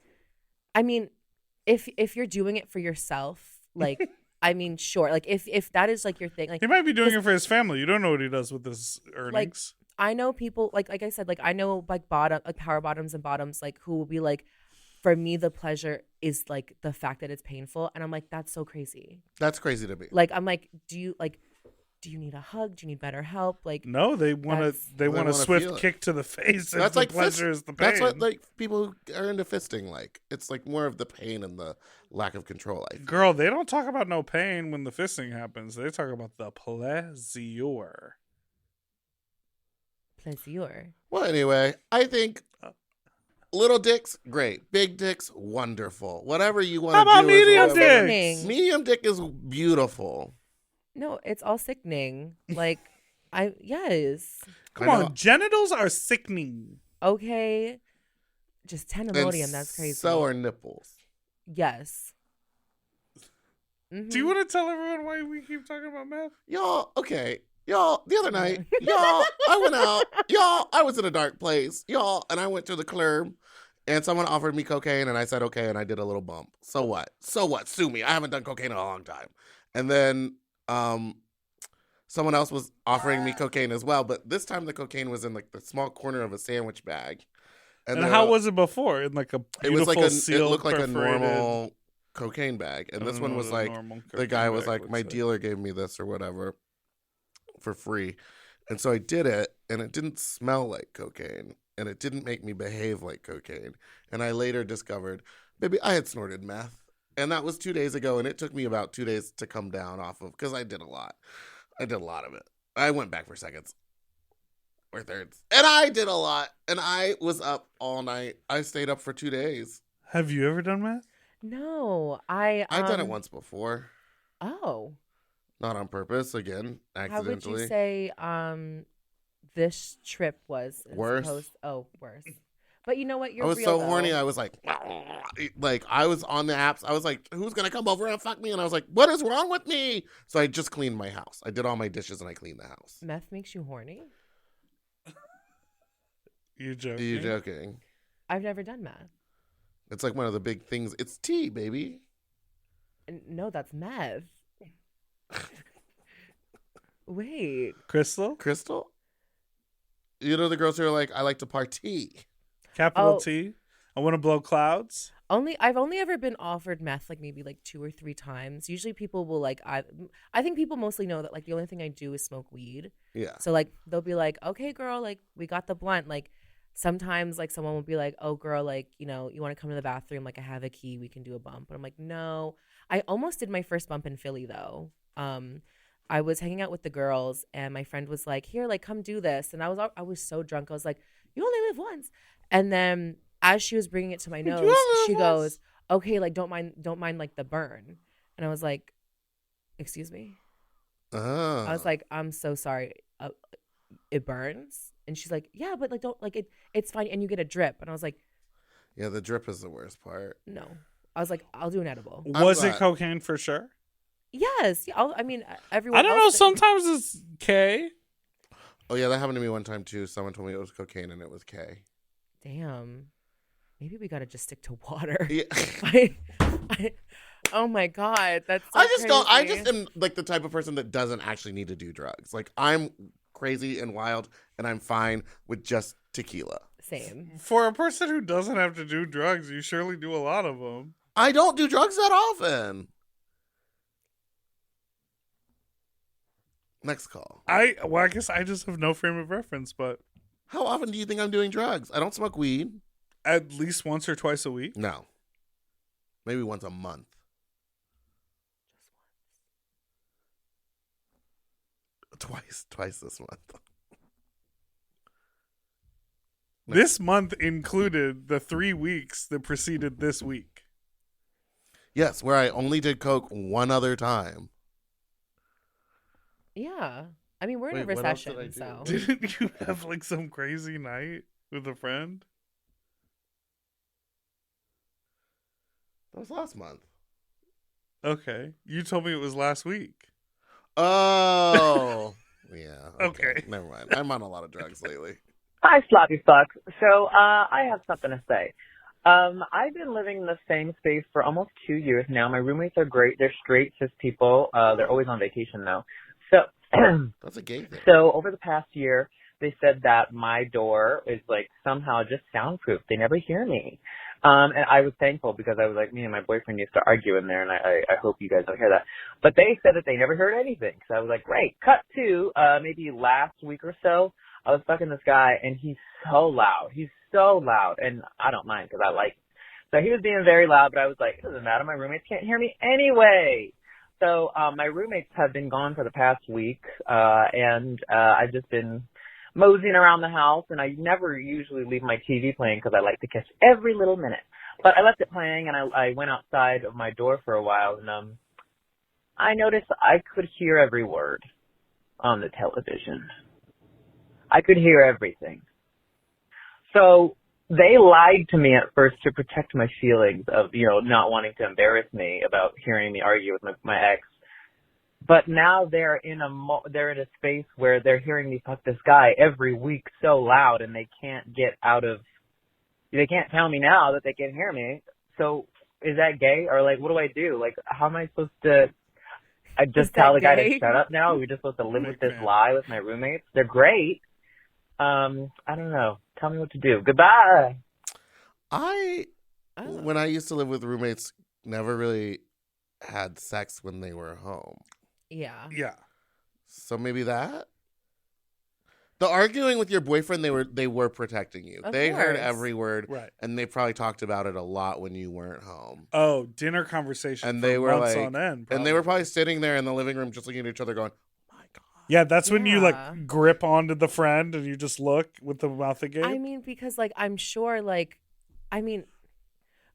you're doing it for yourself, like, I mean, sure. Like, if that is, like, your thing. Like, he might be doing it for his family. You don't know what he does with his earnings. Like, I know people, like I said, like, I know, like, power bottoms and bottoms, like, who will be like, for me, the pleasure is, like, the fact that it's painful. And I'm like, that's so crazy. That's crazy to me. Like, I'm like, do you need a hug? Do you need better help? Like, no, they want a swift kick to the face. That's the like pleasure is the pain. That's what, like, people who are into fisting like. It's like more of the pain and the lack of control. I feel. Girl, they don't talk about no pain when the fisting happens. They talk about the pleasure. Pleasure. Well, anyway, I think little dicks, great. Big dicks, wonderful. Whatever you want to do. How about medium dicks? Medium dick is beautiful. No, it's all sickening. Like, yes. Come on, genitals are sickening. Okay. Just 10 Imodium, that's crazy. So are nipples. Yes. Mm-hmm. Do you want to tell everyone why we keep talking about meth? Y'all, okay. Y'all, the other night, I went out. I was in a dark place. And I went to the club, and someone offered me cocaine, and I said okay, and I did a little bump. So what? Sue me. I haven't done cocaine in a long time. And then someone else was offering me cocaine as well, but this time the cocaine was in, like, the small corner of a sandwich bag. And how was it before? In, like, a beautiful sealed, it looked like perforated... a normal cocaine bag. And this one was like, the guy was like, my dealer gave me this or whatever for free. And so I did it, and it didn't smell like cocaine, and it didn't make me behave like cocaine. And I later discovered, baby, I had snorted meth. And that was 2 days ago, and it took me about 2 days to come down off of, because I did a lot. I did a lot of it. I went back for seconds or thirds. And I did a lot. And I was up all night. I stayed up for 2 days. Have you ever done meth? No. I've done it once before. Oh. Not on purpose, again, accidentally. How would you say this trip was? Worse. Worse. But you know what? You're I was real, so though. horny. I was like I was on the apps. I was like, who's going to come over and fuck me? And I was like, what is wrong with me? So I just cleaned my house. I did all my dishes and I cleaned the house. Meth makes you horny? You joking? You joking? I've never done meth. It's like one of the big things. It's tea, baby. No, that's meth. Wait. Crystal? You know the girls who are like, I like to party. Capital T. I want to blow clouds. I've only ever been offered meth like maybe like 2 or 3 times. Usually people will like I think people mostly know that like the only thing I do is smoke weed. Yeah. So like they'll be like, okay, girl, like we got the blunt. Like sometimes like someone will be like, oh girl, like, you know, you want to come to the bathroom? Like I have a key, we can do a bump. But I'm like, no. I almost did my first bump in Philly though. I was hanging out with the girls and my friend was like, here, like come do this. And I was so drunk. I was like, you only live once. And then as she was bringing it to my nose, she goes, okay, like don't mind like the burn. And I was like, excuse me? I was like, I'm so sorry. It burns? And she's like, yeah, but like don't like it's fine and you get a drip. And I was like, yeah, the drip is the worst part. No. I was like, I'll do an edible. Was it cocaine for sure? Yes. Everyone I don't know, sometimes it's K. Oh yeah, that happened to me one time too. Someone told me it was cocaine and it was K. Damn. Maybe we gotta just stick to water. Yeah. Oh my God, that's so I just crazy. don't. I just am like the type of person that doesn't actually need to do drugs. Like I'm crazy and wild, and I'm fine with just tequila. Same. For a person who doesn't have to do drugs, you surely do a lot of them. I don't do drugs that often. Next call. I guess I just have no frame of reference, but how often do you think I'm doing drugs? I don't smoke weed. At least once or twice a week? No. Maybe once a month. Twice this month. This month included the 3 weeks that preceded this week. Yes, where I only did coke one other time. Yeah. I mean, we're in a Wait, what else did recession, I do? so. Didn't you have like some crazy night with a friend? That was last month. Okay. You told me it was last week. Oh. Yeah. Okay. Never mind. I'm on a lot of drugs lately. Hi, sloppy fucks. So, I have something to say. I've been living in the same space for almost 2 years now. My roommates are great. They're straight, cis people. They're always on vacation though. So, That's a gay thing. so over the past year, they said that my door is like somehow just soundproof. They never hear me. And I was thankful because I was like, me and my boyfriend used to argue in there, and I hope you guys don't hear that. But they said that they never heard anything. So I was like, great. Cut to, maybe last week or so, I was fucking this guy, and he's so loud. He's so loud, and I don't mind because I like him. So he was being very loud, but I was like, it doesn't matter. My roommates can't hear me anyway. So my roommates have been gone for the past week, and I've just been moseying around the house, and I never usually leave my TV playing because I like to catch every little minute. But I left it playing, and I went outside of my door for a while, and I noticed I could hear every word on the television. I could hear everything. So they lied to me at first to protect my feelings of, not wanting to embarrass me about hearing me argue with my ex. But now they're in a space where they're hearing me fuck this guy every week so loud, and they can't tell me now that they can hear me. So is that gay? Or like, what do I do? Like, how am I supposed to, I just tell the guy to shut up now? We're just supposed to live with this lie with my roommates? They're great. I don't know. Tell me what to do. Goodbye. When I used to live with roommates, never really had sex when they were home. Yeah. Yeah. So maybe that? The arguing with your boyfriend, they were protecting you. Of They heard course. every word, Right. and they probably talked about it a lot when you weren't home. Oh, dinner conversation And for they were months like, on end. and they were probably sitting there in the living room just looking at each other going, oh my God. Yeah, that's when you Yeah. like grip onto the friend and you just look with the mouth agape. I mean, because like I'm sure, like, I mean,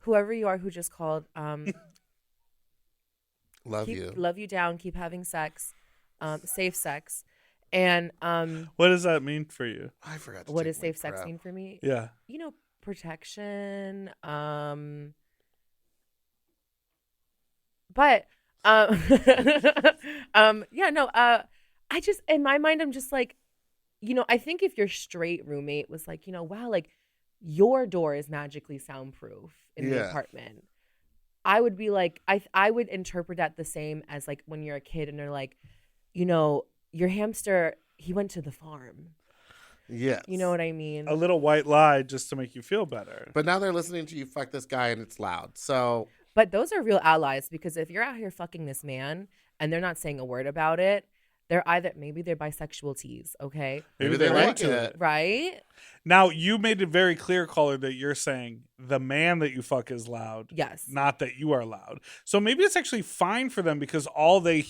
whoever you are who just called, Love you. love you down, keep having sex, safe sex, and What does that mean for you? I forgot to what take does my safe sex prep. mean for me? Yeah. Protection. But yeah, no. I just, in my mind, I'm just like, I think if your straight roommate was like, wow, like your door is magically soundproof in the Yeah. apartment, I would be like, I would interpret that the same as like when you're a kid and they're like, your hamster, he went to the farm. Yes. You know what I mean? A little white lie just to make you feel better. But now they're listening to you fuck this guy and it's loud. So But those are real allies, because if you're out here fucking this man and they're not saying a word about it, maybe they're bisexual tees, okay? maybe they like into it. Right? Now, you made it very clear, caller, that you're saying the man that you fuck is loud. Yes. Not that you are loud. So maybe it's actually fine for them because all they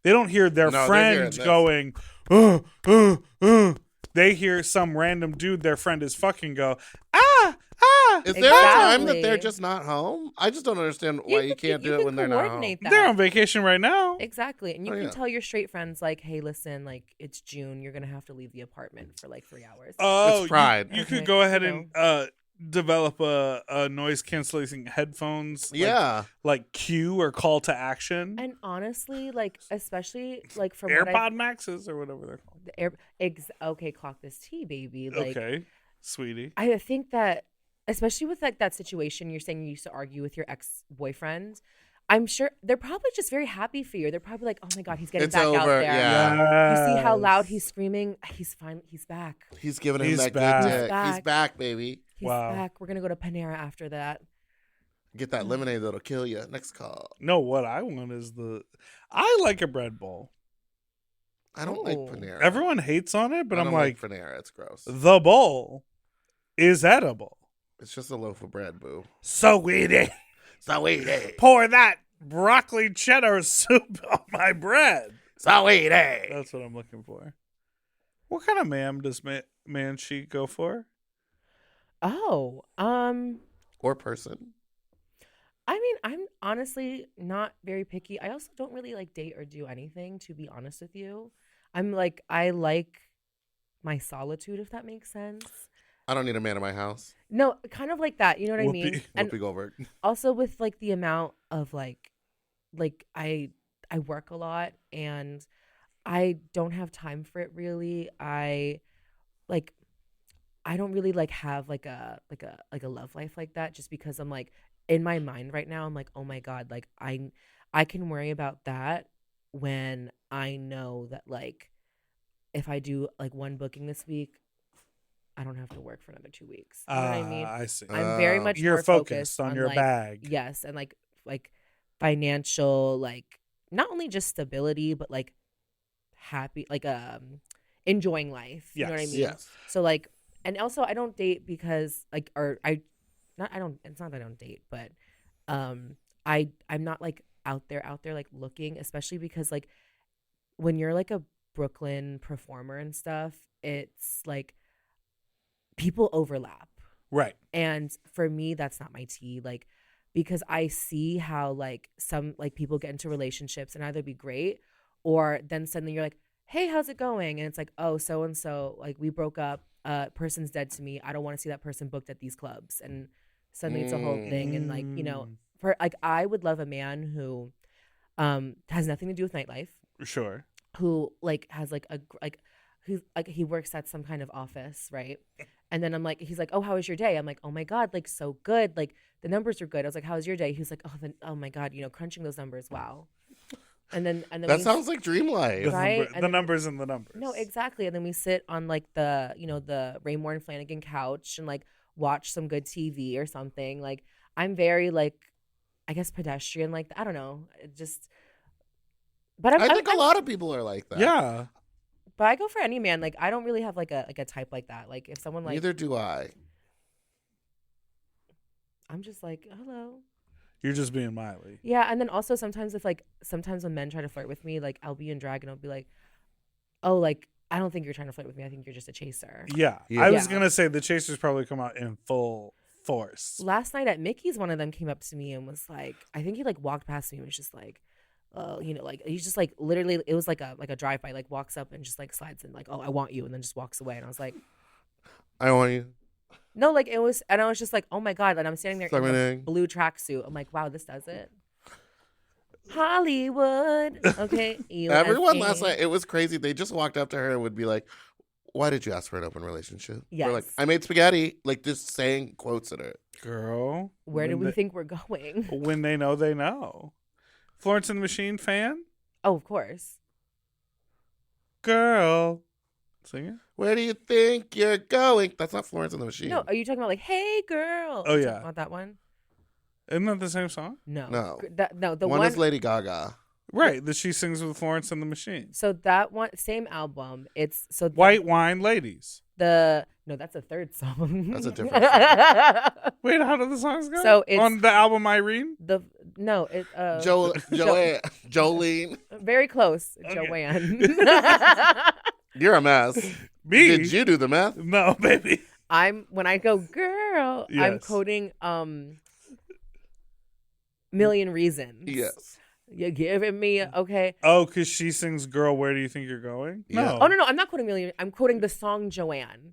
don't hear their No, they're friend hearing this. going, They hear some random dude their friend is fucking go, Is there a time Exactly. that they're just not home? I just don't understand why you can't do it when they're not home. coordinate that. They're on vacation right now. Exactly. And you Oh, can yeah. tell your straight friends, like, hey, listen, like, it's June. You're going to have to leave the apartment for like 3 hours. Oh, It's pride. You Okay, could go ahead you and develop a noise canceling headphones. Yeah. Like cue or call to action. And honestly, like, especially like from what AirPod Maxes or whatever they're called. okay, clock this tea, baby. Like, Okay, sweetie. I think that, especially with like that situation, you're saying you used to argue with your ex-boyfriend. I'm sure they're probably just very happy for you. They're probably like, oh my God, he's getting It's back out over, there. yeah. You see how loud he's screaming? He's fine. He's back. He's giving him He's that back. good He's dick. back. He's back, baby. He's Wow. back. We're going to go to Panera after that. Get that lemonade that'll kill you. Next call. No, what I want is I like a bread bowl. I don't like Oh. Panera. Everyone hates on it, but I I'm don't like, Panera. It's gross. the bowl is edible. It's just a loaf of bread, boo. So easy. So easy. Pour that broccoli cheddar soup on my bread. So easy. That's what I'm looking for. What kind of ma'am does Ma'amShe go for? Oh, Or person. I mean, I'm honestly not very picky. I also don't really like date or do anything, to be honest with you. I'm like, I like my solitude, if that makes sense. I don't need a man in my house. No, kind of like that. You know what I mean? And Whoopi Goldberg. also with like the amount of like I work a lot and I don't have time for it really. Like I don't really like have like a love life like that, just because I'm like in my mind right now I'm like, oh my God, like I can worry about that when I know that like if I do like one booking this week, I don't have to work for another 2 weeks. You know what I mean? I see. I'm very much You're more focused on your like, bag. Yes, and like financial, like not only just stability, but like happy, like enjoying life. You know what I mean? Yes. So like, and also I don't date because like, or I, not I don't. It's not that I don't date, but I'm not like out there like looking, especially because like when you're like a Brooklyn performer and stuff, it's like people overlap. Right. And for me, that's not my tea. Like, because I see how like some like people get into relationships and either be great or then suddenly you're like, hey, how's it going? And it's like, oh, so and so, like we broke up. Person's dead to me. I don't want to see that person booked at these clubs. And suddenly it's a whole thing. And like, you know, for like I would love a man who has nothing to do with nightlife. Sure. Who like has like a like who like he works at some kind of office, right? And then I'm like, he's like, oh, how was your day? I'm like, oh my God, like so good. Like the numbers are good. I was like, how was your day? He was like, oh my God, you know, crunching those numbers, wow. And then that sounds like dream life, right? The numbers and the numbers. No, exactly. And then we sit on like the, you know, the Raymore and Flanagan couch and like watch some good TV or something. Like I'm very like, I guess pedestrian. Like I don't know, it just. But I think a lot of people are like that. Yeah. But I go for any man. Like I don't really have like a type like that. Like if someone like. Neither do I. I'm just like, hello. You're just being Miley. Yeah, and then also sometimes when men try to flirt with me, like I'll be in drag and I'll be like, oh, like I don't think you're trying to flirt with me. I think you're just a chaser. Yeah. I was gonna say the chasers probably come out in full force. Last night at Mickey's, one of them came up to me and was like, I think he like walked past me and was just like, you know, like he's just like literally, it was like a drive by, like walks up and just like slides in, like, oh, I want you, and then just walks away, and I was like, I want you. No, like it was, and I was just like, oh my God, and I'm standing there in a Suck blue tracksuit. I'm like, wow, this does it. Hollywood, okay. Everyone last night, it was crazy. They just walked up to her and would be like, "Why did you ask for an open relationship?" Yes. We're like, "I made spaghetti," like just saying quotes at her. Girl, where do we think we're going? When they know, they know. Florence and the Machine fan? Oh, of course. Girl, sing it. Where do you think you're going? That's not Florence and the Machine. No, are you talking about like, hey girl? Oh, Are you yeah. talking about that one? Isn't that the same song? No, No. the one is Lady Gaga. Right, that she sings with Florence and the Machine. So that one, same album. It's so White Wine Ladies. No, that's a third song. That's a different song. Wait, how do the songs go? So it's on the album Irene. Jolene. Very close, Okay. Joanne. You're a mess. Me? Did you do the math? No, baby. When I go girl, Yes. I'm quoting Million Reasons. Yes. You're giving me okay. Oh, because she sings "Girl, Where Do You Think You're Going"? Yeah. No. Oh no, I'm not quoting Million. I'm quoting the song Joanne.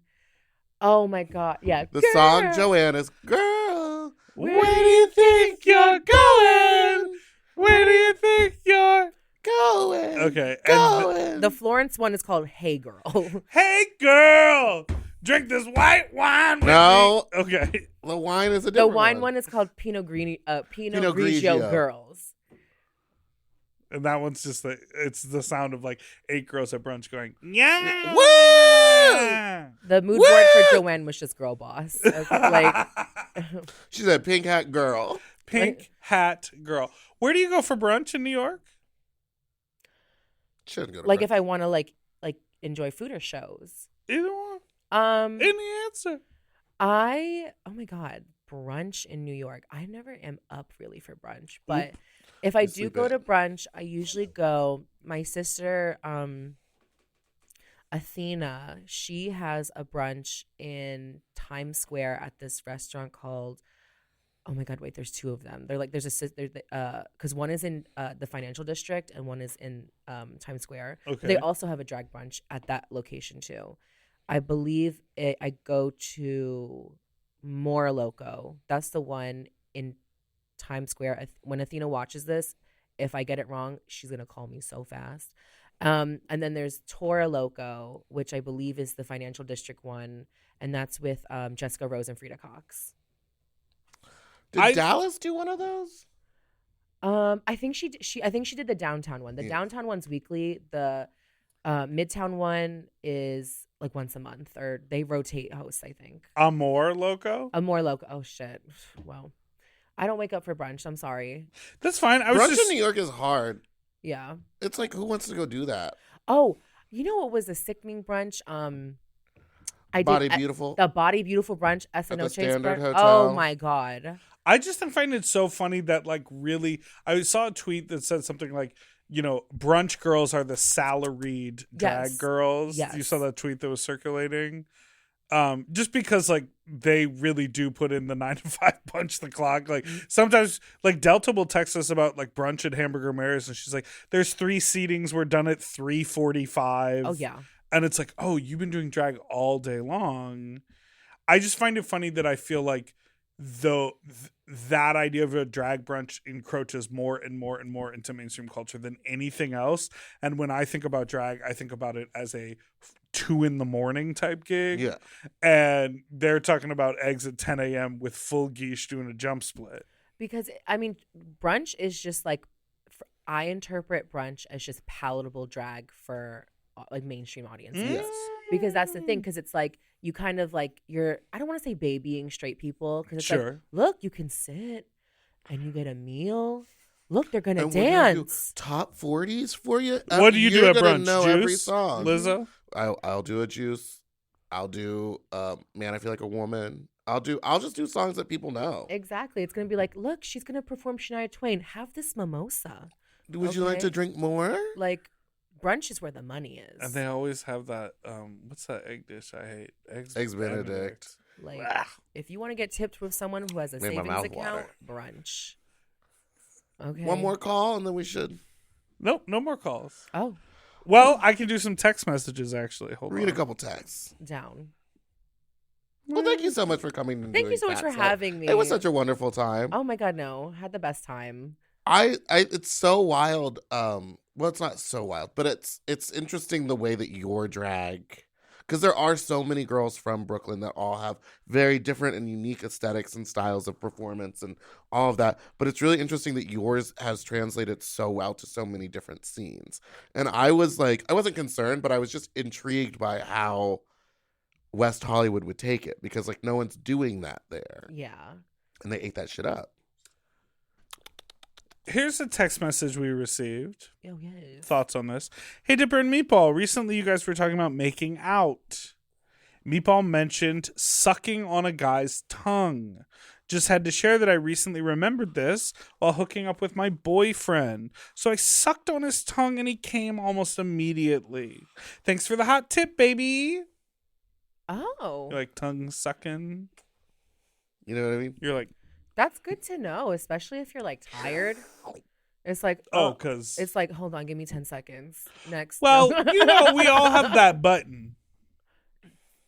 Oh my God, yeah. The girl. song Joanne is "Girl, Where do you think you're going? Where do you think you're going?" Okay. Going. The Florence one is called Hey Girl. Hey, girl, drink this white wine with No. me. Okay. The wine is a The different wine one is called Pinot Grigio Grigio. Girls. And that one's just it's the sound of like 8 girls at brunch going, yeah. Woo! The mood Woo! board for Joanne was just Girl Boss. Like, She said pink hat girl. Pink hat girl. Where do you go for brunch in New York? Shouldn't go to like brunch. if I want to like enjoy food or shows. Either one. Any answer. Oh my God, brunch in New York. I never am up really for brunch, but if I do sleep go in. to brunch, I usually go. My sister, Athena, she has a brunch in Times Square at this restaurant called Oh my God, wait, there's two of them. They're like, because one is in the financial district and one is in Times Square. Okay. They also have a drag brunch at that location too. I believe I go to More Loco. That's the one in Times Square. When Athena watches this, if I get it wrong, she's going to call me so fast. And then there's Tora Loco, which I believe is the financial district one. And that's with Jessica Rose and Frida Cox. Did Dallas do one of those? I think she did the downtown one. The downtown one's weekly. The midtown one is like once a month, or they rotate hosts, I think. Amor Loco? Amor Loco. Oh shit. Well, I don't wake up for brunch. I'm sorry. That's fine. Brunch in New York is hard. Yeah. It's like, who wants to go do that? Oh, you know what was a sickening brunch? Body Beautiful. The Body Beautiful brunch. At the Standard Hotel. Oh my God. I just find it so funny that like really, I saw a tweet that said something like, you know, brunch girls are the salaried drag girls. Yes. You saw that tweet that was circulating. Just because like they really do put in the 9 to 5 punch the clock. Like sometimes like Delta will text us about like brunch at Hamburger Mary's and she's like, there's 3 seatings. We're done at 3:45. Oh yeah. And it's like, oh, you've been doing drag all day long. I just find it funny that I feel like that idea of a drag brunch encroaches more and more and more into mainstream culture than anything else. And when I think about drag, I think about it as a 2 a.m. type gig. Yeah. And they're talking about eggs at 10 a.m. with full geesh doing a jump split. Because, I mean, brunch is just like, I interpret brunch as just palatable drag for like mainstream audiences. Yes. Because that's the thing, because it's like you kind of like I don't want to say babying straight people, because it's like, look, you can sit and you get a meal. Look, they're gonna dance. Top 40s for you. What do you do at brunch? Know Juice? every song. Lizzo? I'll do a juice. I'll do Man, I Feel Like a Woman. I'll just do songs that people know. Exactly. It's gonna be like, look, she's gonna perform Shania Twain. Have this mimosa. Would you like to drink more? Like, brunch is where the money is. And they always have that, what's that egg dish I hate? Eggs Benedict. Like, if you want to get tipped with someone who has a savings account, brunch. Okay. One more call and then we should. Nope, no more calls. Oh. Well, I can do some text messages, actually. Read a couple texts. Down. Well, thank you so much for coming. And thank you so much for having me. It was such a wonderful time. Oh my God, no. Had the best time. It's so wild. Well, it's not so wild, but it's interesting the way that your drag, because there are so many girls from Brooklyn that all have very different and unique aesthetics and styles of performance and all of that. But it's really interesting that yours has translated so well to so many different scenes. And I wasn't concerned, but I was just intrigued by how West Hollywood would take it, because like no one's doing that there. Yeah. And they ate that shit up. Here's a text message we received. Oh, yes. Thoughts on this? Hey, Dipper and Meatball. Recently, you guys were talking about making out. Meatball mentioned sucking on a guy's tongue. Just had to share that I recently remembered this while hooking up with my boyfriend. So I sucked on his tongue and he came almost immediately. Thanks for the hot tip, baby. Oh. You're like tongue sucking. You know what I mean? You're like, that's good to know, especially if you're like tired. It's like, because it's like, hold on, give me 10 seconds. Next. Well, you know, we all have that button.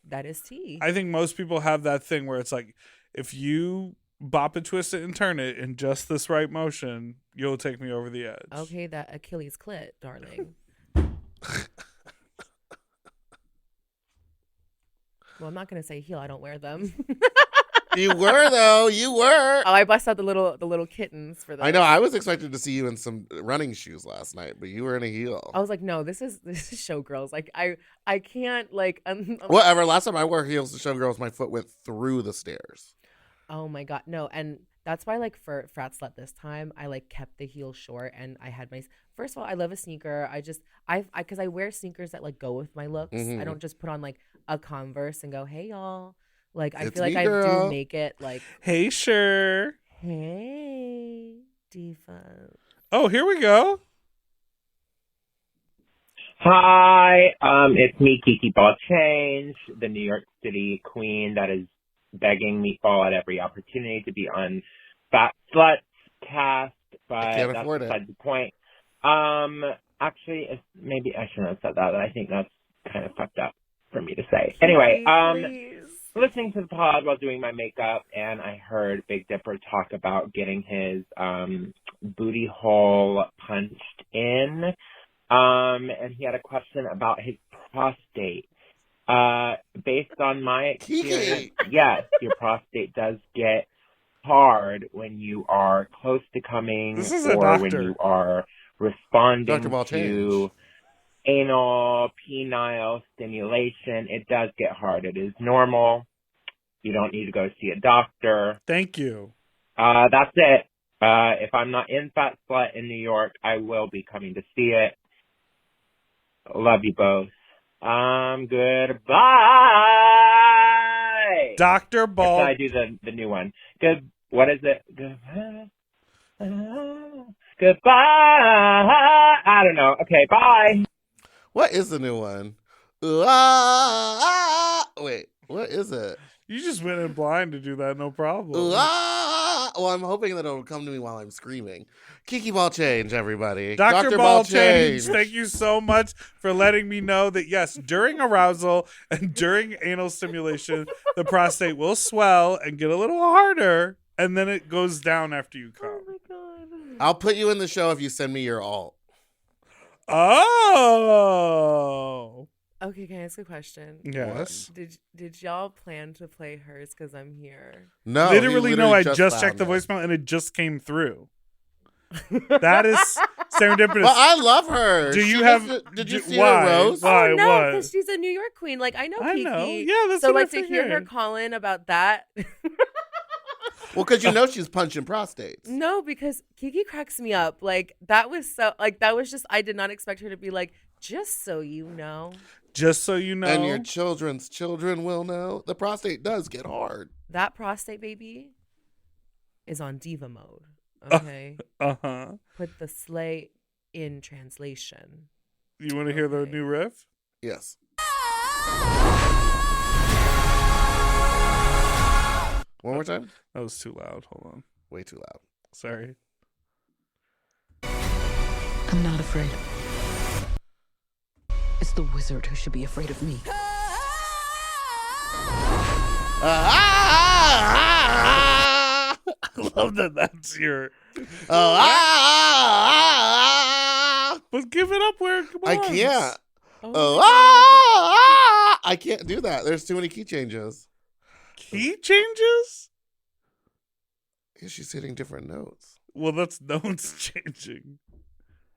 That is tea. I think most people have that thing where it's like, if you bop it, twist it, and turn it in just this right motion, you'll take me over the edge. Okay, that Achilles clit, darling. Well, I'm not gonna say heel. I don't wear them. You were though. You were. Oh, I bust out the little kittens for them. I know. I was expected to see you in some running shoes last night, but you were in a heel. I was like, no, this is Showgirls. Like I can't like. Whatever. Last time I wore heels to Showgirls, my foot went through the stairs. Oh my God, no, and that's why like for Frat Slut this time, I like kept the heel short, and I had my. First of all, I love a sneaker. Because I wear sneakers that like go with my looks. Mm-hmm. I don't just put on like a Converse and go, hey y'all. Like I It's feel like me, I girl. do make it like, Hey, sure. hey, Diva. Oh, here we go. Hi, it's me, Kiki Ball Change, the New York City queen that is begging Meatball at every opportunity to be on Fat Sluts cast, but I can't that's afford it. beside the point. Actually, maybe I shouldn't have said that. I think that's kind of fucked up for me to say. Anyway, Please. listening to the pod while doing my makeup, and I heard Big Dipper talk about getting his booty hole punched in, and he had a question about his prostate. Based on my experience, yes, your prostate does get hard when you are close to coming or when you are responding to anal, penile stimulation. It does get hard. It is normal. You don't need to go see a doctor. Thank you. That's it. If I'm not in Fat Slut in New York, I will be coming to see it. Love you both. Goodbye. Dr. Ball. Or should I do the new one? Good. What is it? Goodbye. I don't know. Okay, bye. What is the new one? Wait, what is it? You just went in blind to do that, no problem. Well, I'm hoping that it'll come to me while I'm screaming. Kiki Ball Change, everybody. Dr. Ball Change, thank you so much for letting me know that, yes, during arousal and during anal stimulation, the prostate will swell and get a little harder, and then it goes down after you come. Oh, my God. I'll put you in the show if you send me your alt. Oh. Okay, can I ask a question? Yes. Did y'all plan to play hers because I'm here? No. Literally, no, I just checked the voicemail and it just came through. That is serendipitous. Well, I love her. Did you see her rose? Why? Oh, no, What? because she's a New York queen. Like, I know Kiki. Yeah, that's so, what like, I to hear her figured. call in about that. Well, because you know she's punching prostates. No, because Kiki cracks me up. Like, that was just, I did not expect her to be like, just so you know. Just so you know. And your children's children will know. The prostate does get hard. That prostate baby is on diva mode. Okay? Uh-huh. Put the slay in translation. You want to hear the new riff? Yes. One more time? That was too loud. Hold on. Way too loud. Sorry. I'm not afraid. It's the wizard who should be afraid of me. I love that that's your... But give it up where it belongs. I can't. I can't do that. There's too many key changes. Key changes? Yeah, she's hitting different notes. Well, that's notes changing.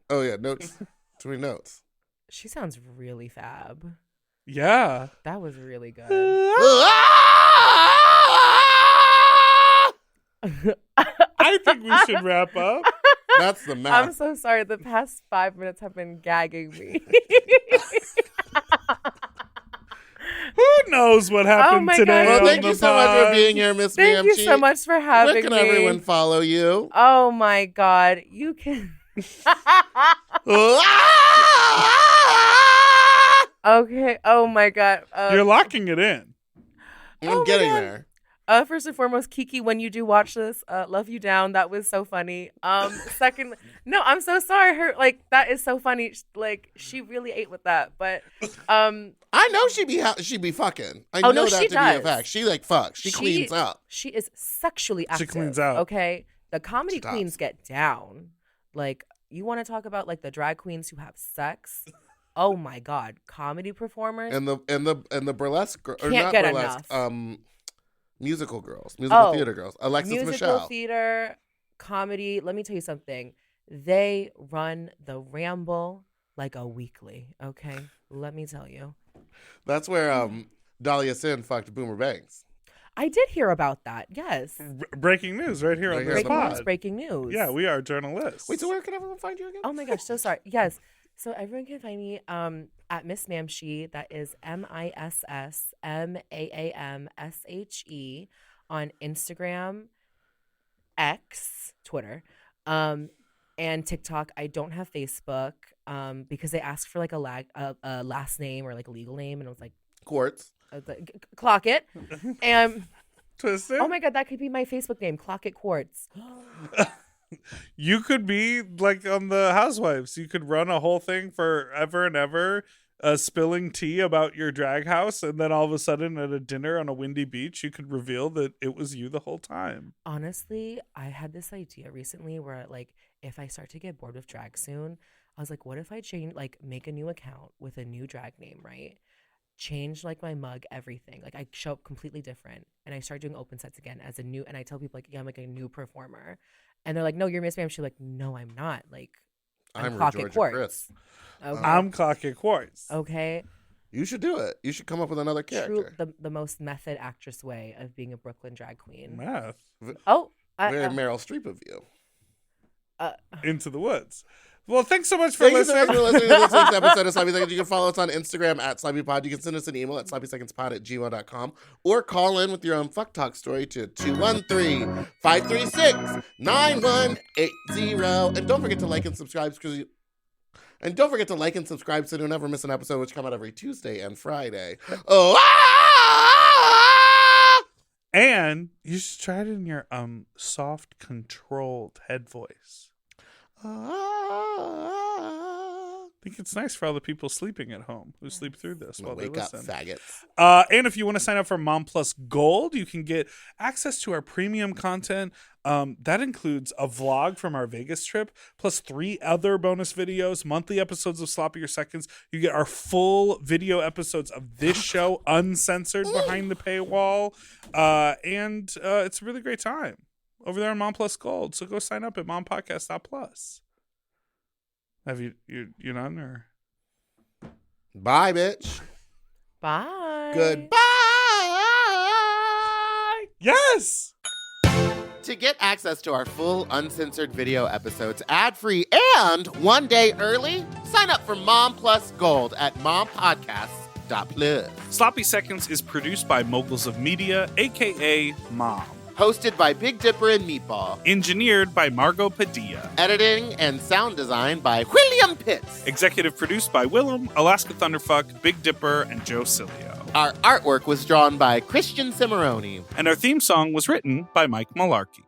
Oh, yeah, notes. Too many notes. She sounds really fab. Yeah. That was really good. I think we should wrap up. That's the math. I'm so sorry. The past 5 minutes have been gagging me. Who knows what happened today? Well, thank on you the so much for pod? being here, Miss Thank you Ma'amShe. so much for having me. Where can everyone follow you? Oh, my God. You can... Okay. Oh, my God. You're locking it in. I'm getting there. First and foremost, Kiki, when you do watch this, love you down. That was so funny. Second, no, I'm so sorry. That is so funny. Like, she really ate with that. But, I know she be fucking. I know that to be a fact. She fucks. She cleans up. She is sexually active. She cleans out. Okay, the comedy queens get down. Like, you want to talk about the drag queens who have sex? Oh my God, comedy performers and the burlesque can't get enough. Musical girls, musical theater girls. Alexis musical Michelle. Theater, comedy. Let me tell you something. They run the Ramble like a weekly. Okay, let me tell you. That's where Dahlia Sin fucked Boomer Banks. I did hear about that. Yes. Breaking news right here on this pod. Breaking news. Yeah, we are journalists. Wait, so where can everyone find you again? Oh my gosh, so sorry. Yes. So everyone can find me at Miss Ma'amShe. That is MISSMAAMSHE on Instagram, X, Twitter, and TikTok. I don't have Facebook because they asked for a last name or a legal name, and I was like, Quartz. clock it. And Twisted. Oh my God, that could be my Facebook name, Clock It Quartz. You could be like on the Housewives. You could run a whole thing forever and ever, spilling tea about your drag house, and then all of a sudden at a dinner on a windy beach, you could reveal that it was you the whole time. Honestly, I had this idea recently where, like, if I start to get bored with drag soon, I was like, what if I make a new account with a new drag name, right? Change like my mug, everything. Like I show up completely different, and I start doing open sets again as a new. And I tell people like, yeah, I'm like a new performer, and they're like, no, you're Miss Ma'amShe. Like, no, I'm not. Like, I'm Clock It Quartz. Okay. I'm Clock It Quartz. Okay. You should do it. You should come up with another character. The most method actress way of being a Brooklyn drag queen. Math. Oh, very Meryl Streep of you. Into the Woods. Well, thanks so much for Thank listening. you so much for listening to this week's episode of Sloppy Seconds. You can follow us on Instagram at SloppyPod. You can send us an email at sloppysecondspod@gmail.com or call in with your own fuck talk story to 213-536-9180. And don't forget to like and subscribe so you don't ever miss an episode, which come out every Tuesday and Friday. And you should try it in your soft, controlled head voice. I think it's nice for all the people sleeping at home who sleep through this while they listen. Wake up, faggots. And if you want to sign up for Mom Plus Gold, you can get access to our premium content. That includes a vlog from our Vegas trip, plus 3 other bonus videos, monthly episodes of Sloppier Seconds. You get our full video episodes of this show, uncensored behind the paywall. And it's a really great time over there on Mom Plus Gold. So go sign up at mompodcast.plus. Have you done or? Bye, bitch. Bye. Goodbye. Yes. To get access to our full uncensored video episodes ad-free and one day early, sign up for Mom Plus Gold at mompodcasts.plus. Sloppy Seconds is produced by Moguls of Media, a.k.a. Mom. Hosted by Big Dipper and Meatball. Engineered by Margot Padilla. Editing and sound design by William Pitts. Executive produced by Willem, Alaska Thunderfuck, Big Dipper, and Joe Cilio. Our artwork was drawn by Christian Cimarroni. And our theme song was written by Mike Malarkey.